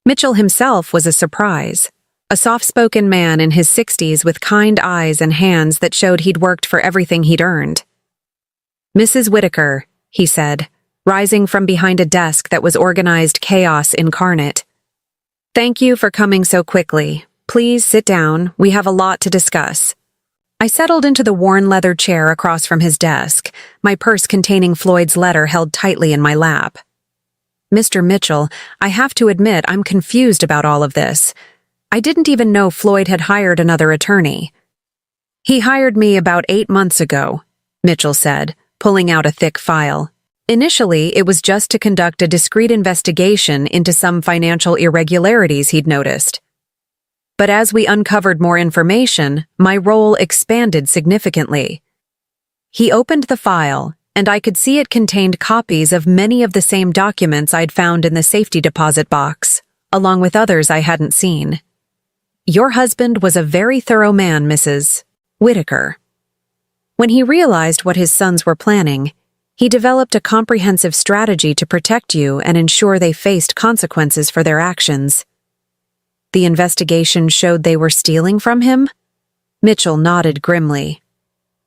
Mitchell himself was a surprise. A soft-spoken man in his 60s with kind eyes and hands that showed he'd worked for everything he'd earned. Mrs. Whitaker, he said, rising from behind a desk that was organized chaos incarnate. Thank you for coming so quickly. Please sit down. We have a lot to discuss. I settled into the worn leather chair across from his desk, my purse containing Floyd's letter held tightly in my lap. Mr. Mitchell, I have to admit I'm confused about all of this. I didn't even know Floyd had hired another attorney. He hired me about 8 months ago, Mitchell said, pulling out a thick file. Initially, it was just to conduct a discreet investigation into some financial irregularities he'd noticed. But as we uncovered more information, my role expanded significantly. He opened the file, and I could see it contained copies of many of the same documents I'd found in the safety deposit box, along with others I hadn't seen. Your husband was a very thorough man, Mrs. Whitaker. When he realized what his sons were planning, he developed a comprehensive strategy to protect you and ensure they faced consequences for their actions. The investigation showed they were stealing from him? Mitchell nodded grimly.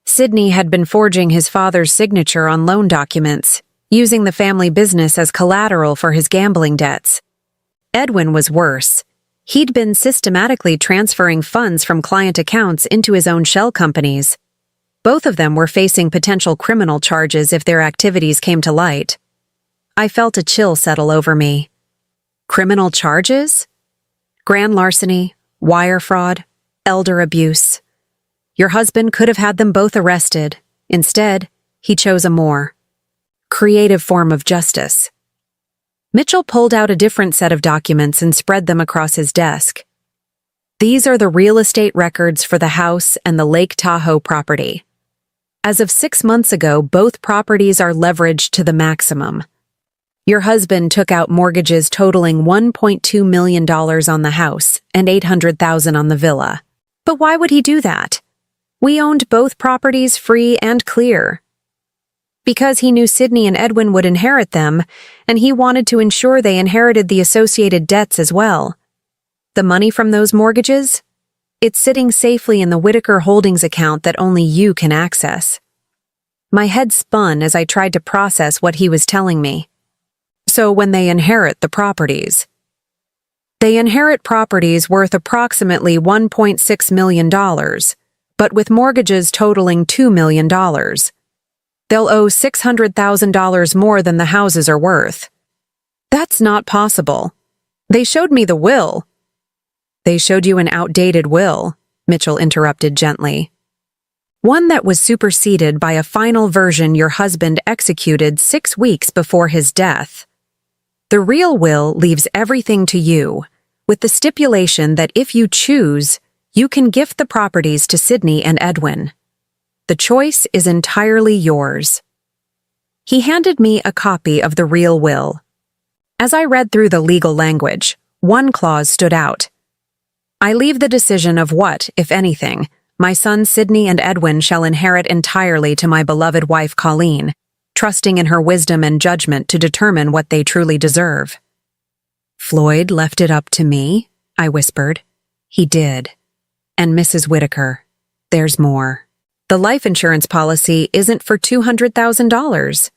Sydney had been forging his father's signature on loan documents, using the family business as collateral for his gambling debts. Edwin was worse. He'd been systematically transferring funds from client accounts into his own shell companies. Both of them were facing potential criminal charges if their activities came to light. I felt a chill settle over me. Criminal charges? Grand larceny, wire fraud, elder abuse. Your husband could have had them both arrested. Instead, he chose a more creative form of justice. Mitchell pulled out a different set of documents and spread them across his desk. These are the real estate records for the house and the Lake Tahoe property. As of 6 months ago, both properties are leveraged to the maximum. Your husband took out mortgages totaling $1.2 million on the house and $800,000 on the villa. But why would he do that? We owned both properties free and clear. Because he knew Sydney and Edwin would inherit them, and he wanted to ensure they inherited the associated debts as well. The money from those mortgages? It's sitting safely in the Whitaker Holdings account that only you can access. My head spun as I tried to process what he was telling me. So when they inherit the properties, they inherit properties worth approximately $1.6 million, but with mortgages totaling $2 million. They'll owe $600,000 more than the houses are worth. That's not possible. They showed me the will. They showed you an outdated will, Mitchell interrupted gently. One that was superseded by a final version your husband executed 6 weeks before his death. The real will leaves everything to you, with the stipulation that if you choose, you can gift the properties to Sydney and Edwin. The choice is entirely yours. He handed me a copy of the real will. As I read through the legal language, one clause stood out. I leave the decision of what, if anything, my sons Sydney and Edwin shall inherit entirely to my beloved wife Colleen, trusting in her wisdom and judgment to determine what they truly deserve. Floyd left it up to me, I whispered. He did. And Mrs. Whitaker, there's more. The life insurance policy isn't for $200,000.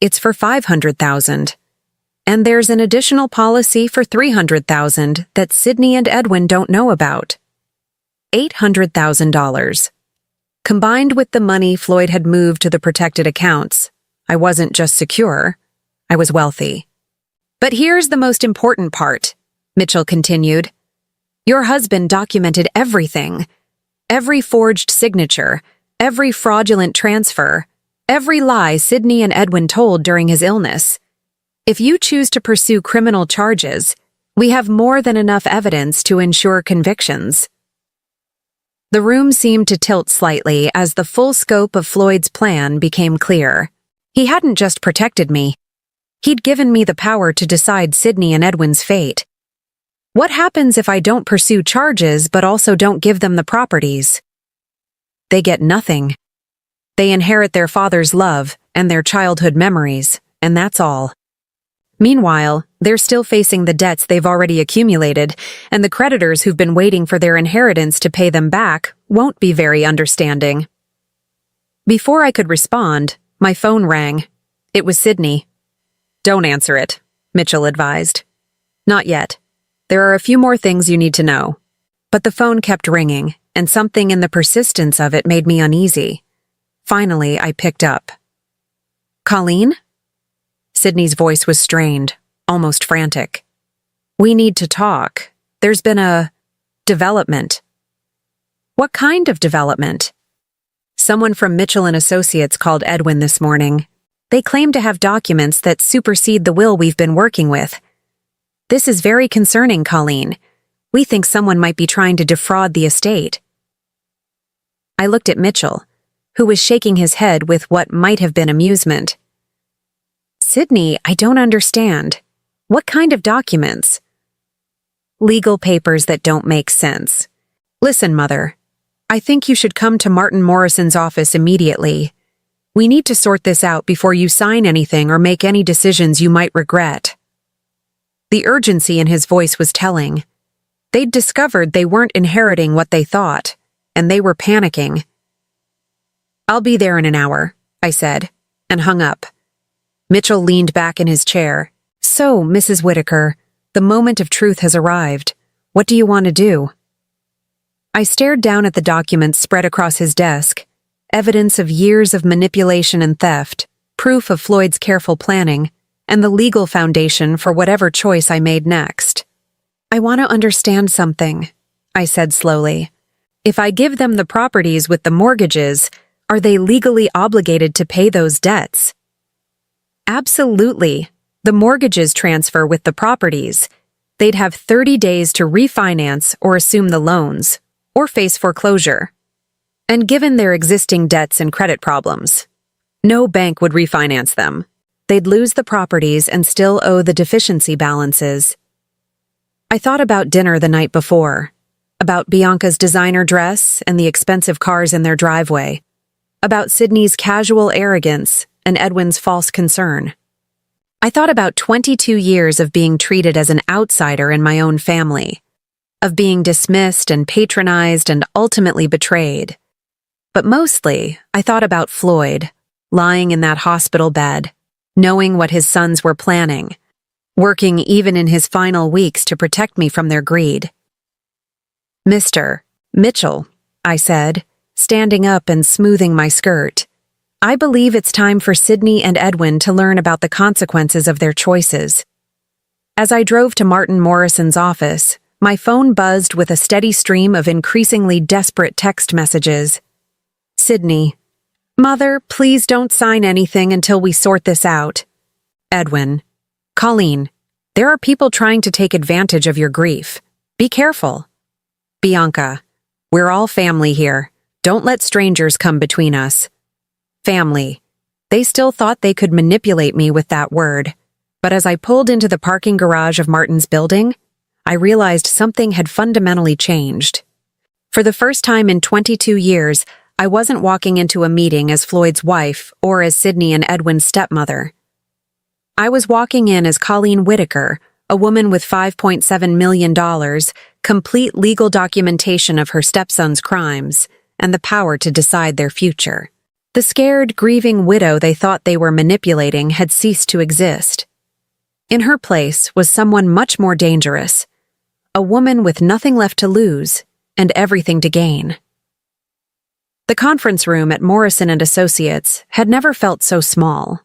It's for $500,000. And there's an additional policy for $300,000 that Sydney and Edwin don't know about. $800,000. Combined with the money Floyd had moved to the protected accounts, I wasn't just secure, I was wealthy. But here's the most important part, Mitchell continued. Your husband documented everything. Every forged signature, every fraudulent transfer, every lie Sydney and Edwin told during his illness. If you choose to pursue criminal charges, we have more than enough evidence to ensure convictions. The room seemed to tilt slightly as the full scope of Floyd's plan became clear. He hadn't just protected me. He'd given me the power to decide Sydney and Edwin's fate. What happens if I don't pursue charges but also don't give them the properties? They get nothing. They inherit their father's love and their childhood memories, and that's all. Meanwhile, they're still facing the debts they've already accumulated, and the creditors who've been waiting for their inheritance to pay them back won't be very understanding. Before I could respond, my phone rang. It was Sydney. Don't answer it, Mitchell advised. Not yet. There are a few more things you need to know. But the phone kept ringing, and something in the persistence of it made me uneasy. Finally, I picked up. Colleen? Sydney's voice was strained, almost frantic. We need to talk. There's been a development. What kind of development? Someone from Mitchell & Associates called Edwin this morning. They claim to have documents that supersede the will we've been working with. This is very concerning, Colleen. We think someone might be trying to defraud the estate. I looked at Mitchell, who was shaking his head with what might have been amusement. Sydney, I don't understand. What kind of documents? Legal papers that don't make sense. Listen, Mother. I think you should come to Martin Morrison's office immediately. We need to sort this out before you sign anything or make any decisions you might regret. The urgency in his voice was telling. They'd discovered they weren't inheriting what they thought, and they were panicking. I'll be there in an hour, I said, and hung up. Mitchell leaned back in his chair. So, Mrs. Whitaker, the moment of truth has arrived. What do you want to do? I stared down at the documents spread across his desk, evidence of years of manipulation and theft, proof of Floyd's careful planning, and the legal foundation for whatever choice I made next. I want to understand something, I said slowly. If I give them the properties with the mortgages, are they legally obligated to pay those debts? Absolutely. The mortgages transfer with the properties. They'd have 30 days to refinance or assume the loans, or face foreclosure. And given their existing debts and credit problems, no bank would refinance them. They'd lose the properties and still owe the deficiency balances. I thought about dinner the night before, about Bianca's designer dress and the expensive cars in their driveway, about Sydney's casual arrogance and Edwin's false concern. I thought about 22 years of being treated as an outsider in my own family, of being dismissed and patronized and ultimately betrayed. But mostly, I thought about Floyd, lying in that hospital bed, knowing what his sons were planning, working even in his final weeks to protect me from their greed. Mr. Mitchell, I said, standing up and smoothing my skirt. I believe it's time for Sydney and Edwin to learn about the consequences of their choices. As I drove to Martin Morrison's office, my phone buzzed with a steady stream of increasingly desperate text messages. Sydney. Mother, please don't sign anything until we sort this out. Edwin. Colleen, there are people trying to take advantage of your grief. Be careful. Bianca. We're all family here. Don't let strangers come between us. Family. They still thought they could manipulate me with that word. But as I pulled into the parking garage of Martin's building, I realized something had fundamentally changed. For the first time in 22 years, I wasn't walking into a meeting as Floyd's wife or as Sydney and Edwin's stepmother. I was walking in as Colleen Whitaker, a woman with $5.7 million, complete legal documentation of her stepson's crimes, and the power to decide their future. The scared, grieving widow they thought they were manipulating had ceased to exist. In her place was someone much more dangerous, a woman with nothing left to lose and everything to gain. The conference room at Morrison & Associates had never felt so small.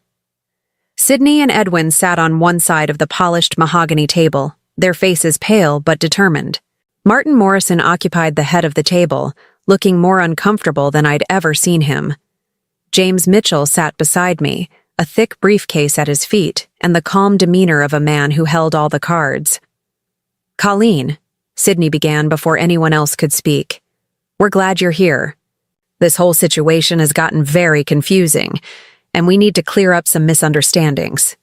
Sydney and Edwin sat on one side of the polished mahogany table, their faces pale but determined. Martin Morrison occupied the head of the table, looking more uncomfortable than I'd ever seen him. James Mitchell sat beside me, a thick briefcase at his feet and the calm demeanor of a man who held all the cards. Colleen, Sydney began before anyone else could speak. We're glad you're here. This whole situation has gotten very confusing, and we need to clear up some misunderstandings.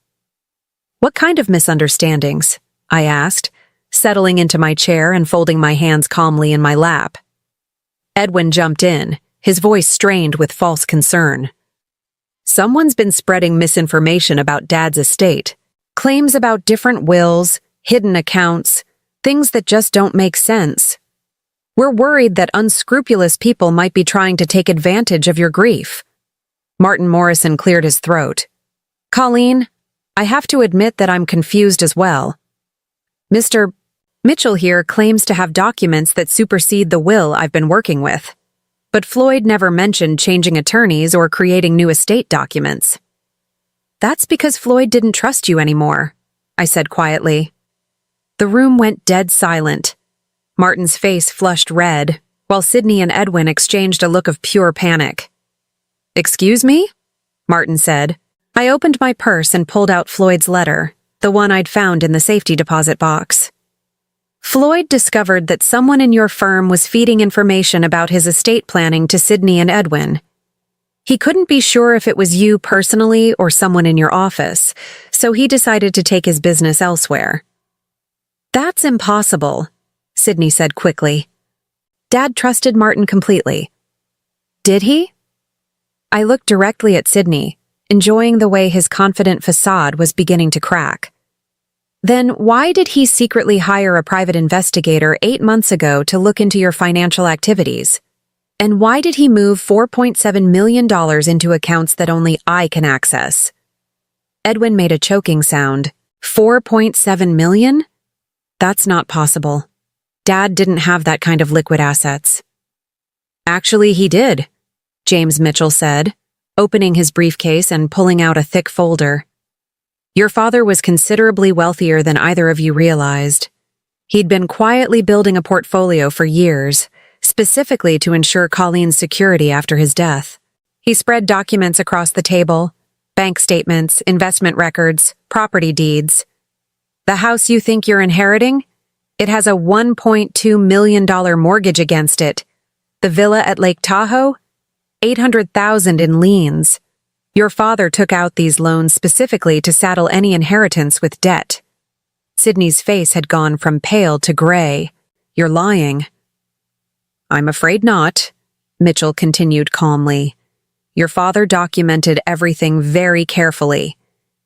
What kind of misunderstandings? I asked, settling into my chair and folding my hands calmly in my lap. Edwin jumped in, his voice strained with false concern. Someone's been spreading misinformation about Dad's estate, claims about different wills, hidden accounts, things that just don't make sense. We're worried that unscrupulous people might be trying to take advantage of your grief. Martin Morrison cleared his throat. Colleen, I have to admit that I'm confused as well. Mr. Mitchell here claims to have documents that supersede the will I've been working with. But Floyd never mentioned changing attorneys or creating new estate documents. That's because Floyd didn't trust you anymore, I said quietly. The room went dead silent. Martin's face flushed red, while Sydney and Edwin exchanged a look of pure panic. Excuse me? Martin said. I opened my purse and pulled out Floyd's letter, the one I'd found in the safety deposit box. Floyd discovered that someone in your firm was feeding information about his estate planning to Sydney and Edwin. He couldn't be sure if it was you personally or someone in your office, so he decided to take his business elsewhere. That's impossible, Sydney said quickly. Dad trusted Martin completely. Did he? I looked directly at Sydney, enjoying the way his confident facade was beginning to crack. Then why did he secretly hire a private investigator 8 months ago to look into your financial activities? And why did he move $4.7 million into accounts that only I can access? Edwin made a choking sound. 4.7 million? That's not possible. Dad didn't have that kind of liquid assets. Actually, he did, James Mitchell said, opening his briefcase and pulling out a thick folder. Your father was considerably wealthier than either of you realized. He'd been quietly building a portfolio for years, specifically to ensure Colleen's security after his death. He spread documents across the table, bank statements, investment records, property deeds. The house you think you're inheriting? It has a $1.2 million mortgage against it. The villa at Lake Tahoe? $800,000 in liens. Your father took out these loans specifically to saddle any inheritance with debt. Sydney's face had gone from pale to gray. You're lying. I'm afraid not, Mitchell continued calmly. Your father documented everything very carefully,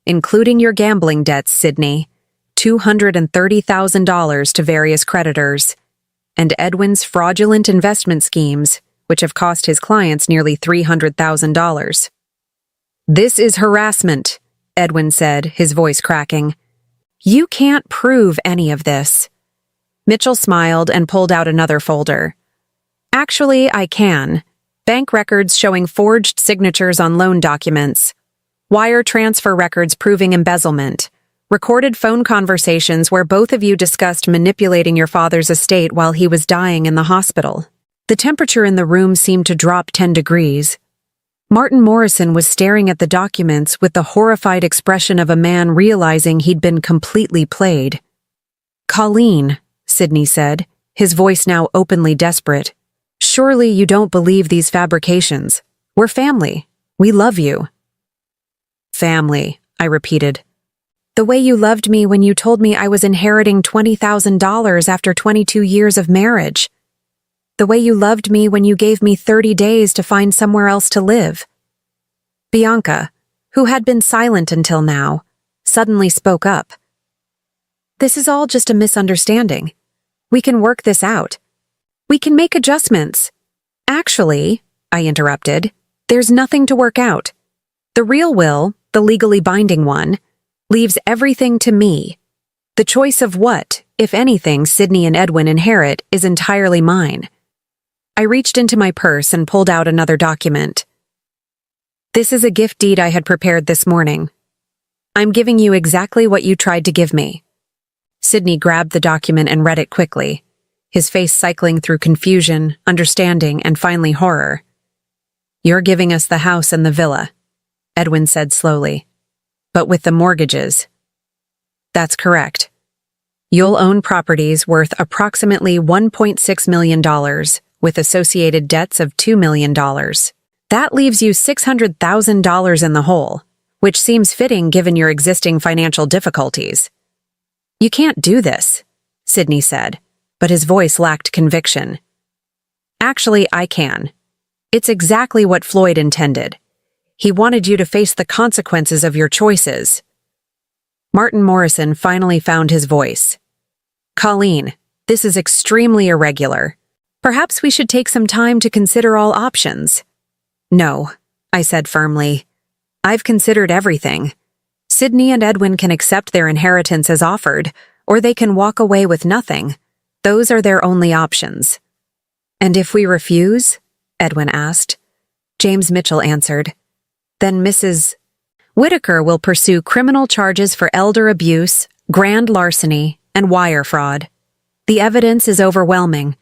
including your gambling debts, Sydney, $230,000 to various creditors, and Edwin's fraudulent investment schemes, which have cost his clients nearly $300,000. This is harassment, Edwin said, his voice cracking. You can't prove any of this. Mitchell smiled and pulled out another folder. Actually, I can. Bank records showing forged signatures on loan documents, wire transfer records proving embezzlement, recorded phone conversations where both of you discussed manipulating your father's estate while he was dying in the hospital. The temperature in the room seemed to drop 10 degrees. Martin Morrison was staring at the documents with the horrified expression of a man realizing he'd been completely played. Colleen, Sydney said, his voice now openly desperate. Surely you don't believe these fabrications. We're family. We love you. Family, I repeated. The way you loved me when you told me I was inheriting $20,000 after 22 years of marriage. The way you loved me when you gave me 30 days to find somewhere else to live. Bianca, who had been silent until now, suddenly spoke up. This is all just a misunderstanding. We can work this out. We can make adjustments. Actually, I interrupted, there's nothing to work out. The real will, the legally binding one, leaves everything to me. The choice of what, if anything, Sydney and Edwin inherit is entirely mine. I reached into my purse and pulled out another document. This is a gift deed I had prepared this morning. I'm giving you exactly what you tried to give me. Sydney grabbed the document and read it quickly, his face cycling through confusion, understanding, and finally horror. You're giving us the house and the villa, Edwin said slowly. But with the mortgages. That's correct. You'll own properties worth approximately $1.6 million, with associated debts of $2 million. That leaves you $600,000 in the hole, which seems fitting given your existing financial difficulties. You can't do this, Sydney said, but his voice lacked conviction. Actually, I can. It's exactly what Floyd intended. He wanted you to face the consequences of your choices. Martin Morrison finally found his voice. Colleen, this is extremely irregular. Perhaps we should take some time to consider all options. No, I said firmly. I've considered everything. Sydney and Edwin can accept their inheritance as offered, or they can walk away with nothing. Those are their only options. And if we refuse? Edwin asked. James Mitchell answered. Then Mrs. Whitaker will pursue criminal charges for elder abuse, grand larceny, and wire fraud. The evidence is overwhelming.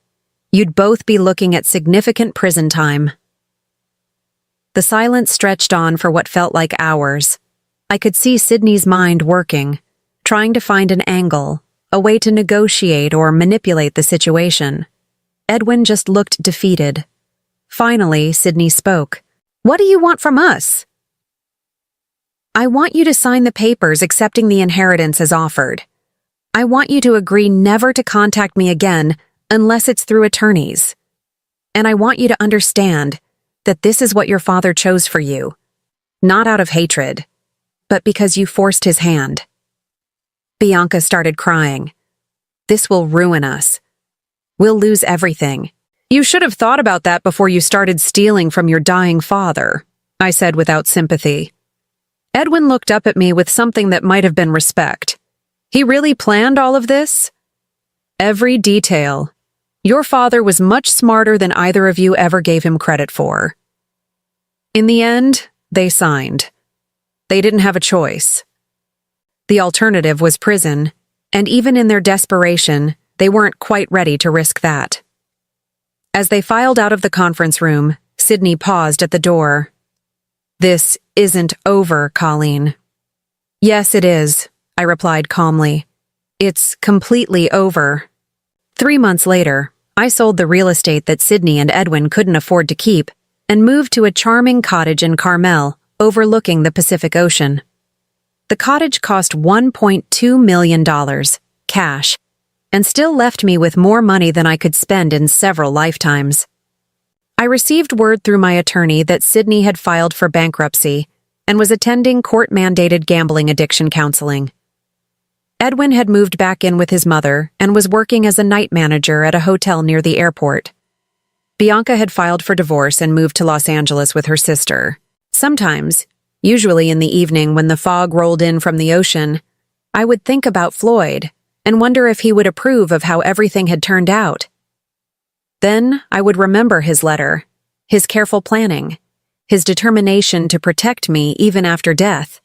You'd both be looking at significant prison time. The silence stretched on for what felt like hours. I could see Sydney's mind working, trying to find an angle, a way to negotiate or manipulate the situation. Edwin just looked defeated. Finally, Sydney spoke. What do you want from us? I want you to sign the papers accepting the inheritance as offered. I want you to agree never to contact me again unless it's through attorneys. And I want you to understand that this is what your father chose for you, not out of hatred, but because you forced his hand. Bianca started crying. This will ruin us. We'll lose everything. You should have thought about that before you started stealing from your dying father, I said without sympathy. Edwin looked up at me with something that might have been respect. He really planned all of this? Every detail. Your father was much smarter than either of you ever gave him credit for. In the end, they signed. They didn't have a choice. The alternative was prison, and even in their desperation, they weren't quite ready to risk that. As they filed out of the conference room, Sydney paused at the door. This isn't over, Colleen. Yes, it is, I replied calmly. It's completely over. 3 months later, I sold the real estate that Sydney and Edwin couldn't afford to keep and moved to a charming cottage in Carmel, overlooking the Pacific Ocean. The cottage cost $1.2 million, cash, and still left me with more money than I could spend in several lifetimes. I received word through my attorney that Sydney had filed for bankruptcy and was attending court-mandated gambling addiction counseling. Edwin had moved back in with his mother and was working as a night manager at a hotel near the airport. Bianca had filed for divorce and moved to Los Angeles with her sister. Sometimes, usually in the evening when the fog rolled in from the ocean, I would think about Floyd and wonder if he would approve of how everything had turned out. Then I would remember his letter, his careful planning, his determination to protect me even after death.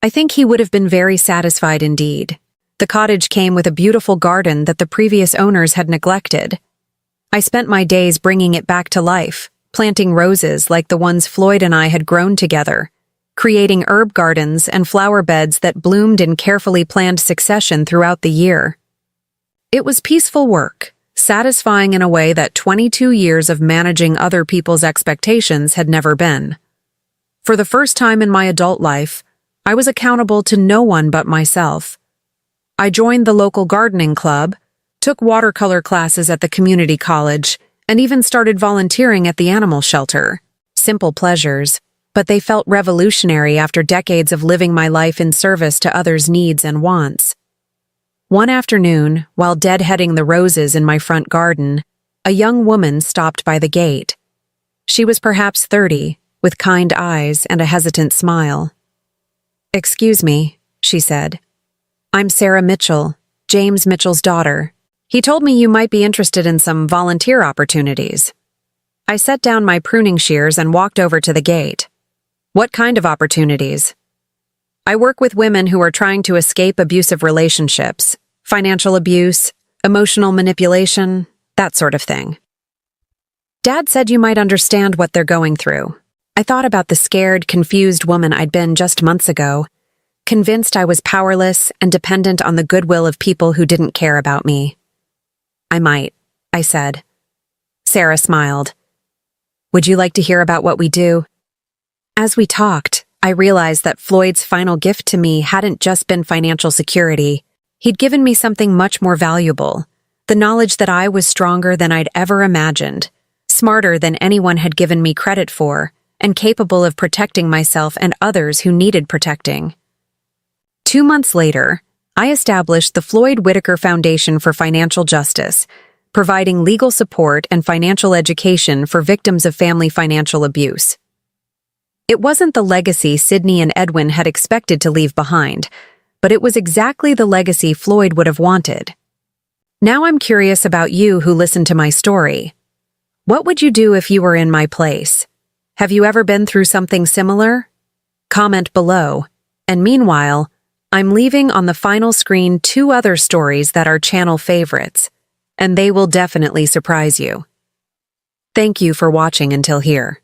I think he would have been very satisfied indeed. The cottage came with a beautiful garden that the previous owners had neglected. I spent my days bringing it back to life, planting roses like the ones Floyd and I had grown together, creating herb gardens and flower beds that bloomed in carefully planned succession throughout the year. It was peaceful work, satisfying in a way that 22 years of managing other people's expectations had never been. For the first time in my adult life, I was accountable to no one but myself. I joined the local gardening club, took watercolor classes at the community college, and even started volunteering at the animal shelter. Simple pleasures, but they felt revolutionary after decades of living my life in service to others' needs and wants. One afternoon, while deadheading the roses in my front garden, a young woman stopped by the gate. She was perhaps 30, with kind eyes and a hesitant smile. "Excuse me," she said. "I'm Sarah Mitchell, James Mitchell's daughter. He told me you might be interested in some volunteer opportunities." I set down my pruning shears and walked over to the gate. "What kind of opportunities?" "I work with women who are trying to escape abusive relationships, financial abuse, emotional manipulation, that sort of thing." "Dad said you might understand what they're going through." I thought about the scared, confused woman I'd been just months ago, convinced I was powerless and dependent on the goodwill of people who didn't care about me. "I might," I said. Sarah smiled. "Would you like to hear about what we do?" As we talked, I realized that Floyd's final gift to me hadn't just been financial security. He'd given me something much more valuable, the knowledge that I was stronger than I'd ever imagined, smarter than anyone had given me credit for, and capable of protecting myself and others who needed protecting. 2 months later, I established the Floyd Whitaker Foundation for Financial Justice, providing legal support and financial education for victims of family financial abuse. It wasn't the legacy Sydney and Edwin had expected to leave behind, but it was exactly the legacy Floyd would have wanted. Now I'm curious about you who listened to my story. What would you do if you were in my place? Have you ever been through something similar? Comment below. And meanwhile, I'm leaving on the final screen 2 other stories that are channel favorites, and they will definitely surprise you. Thank you for watching until here.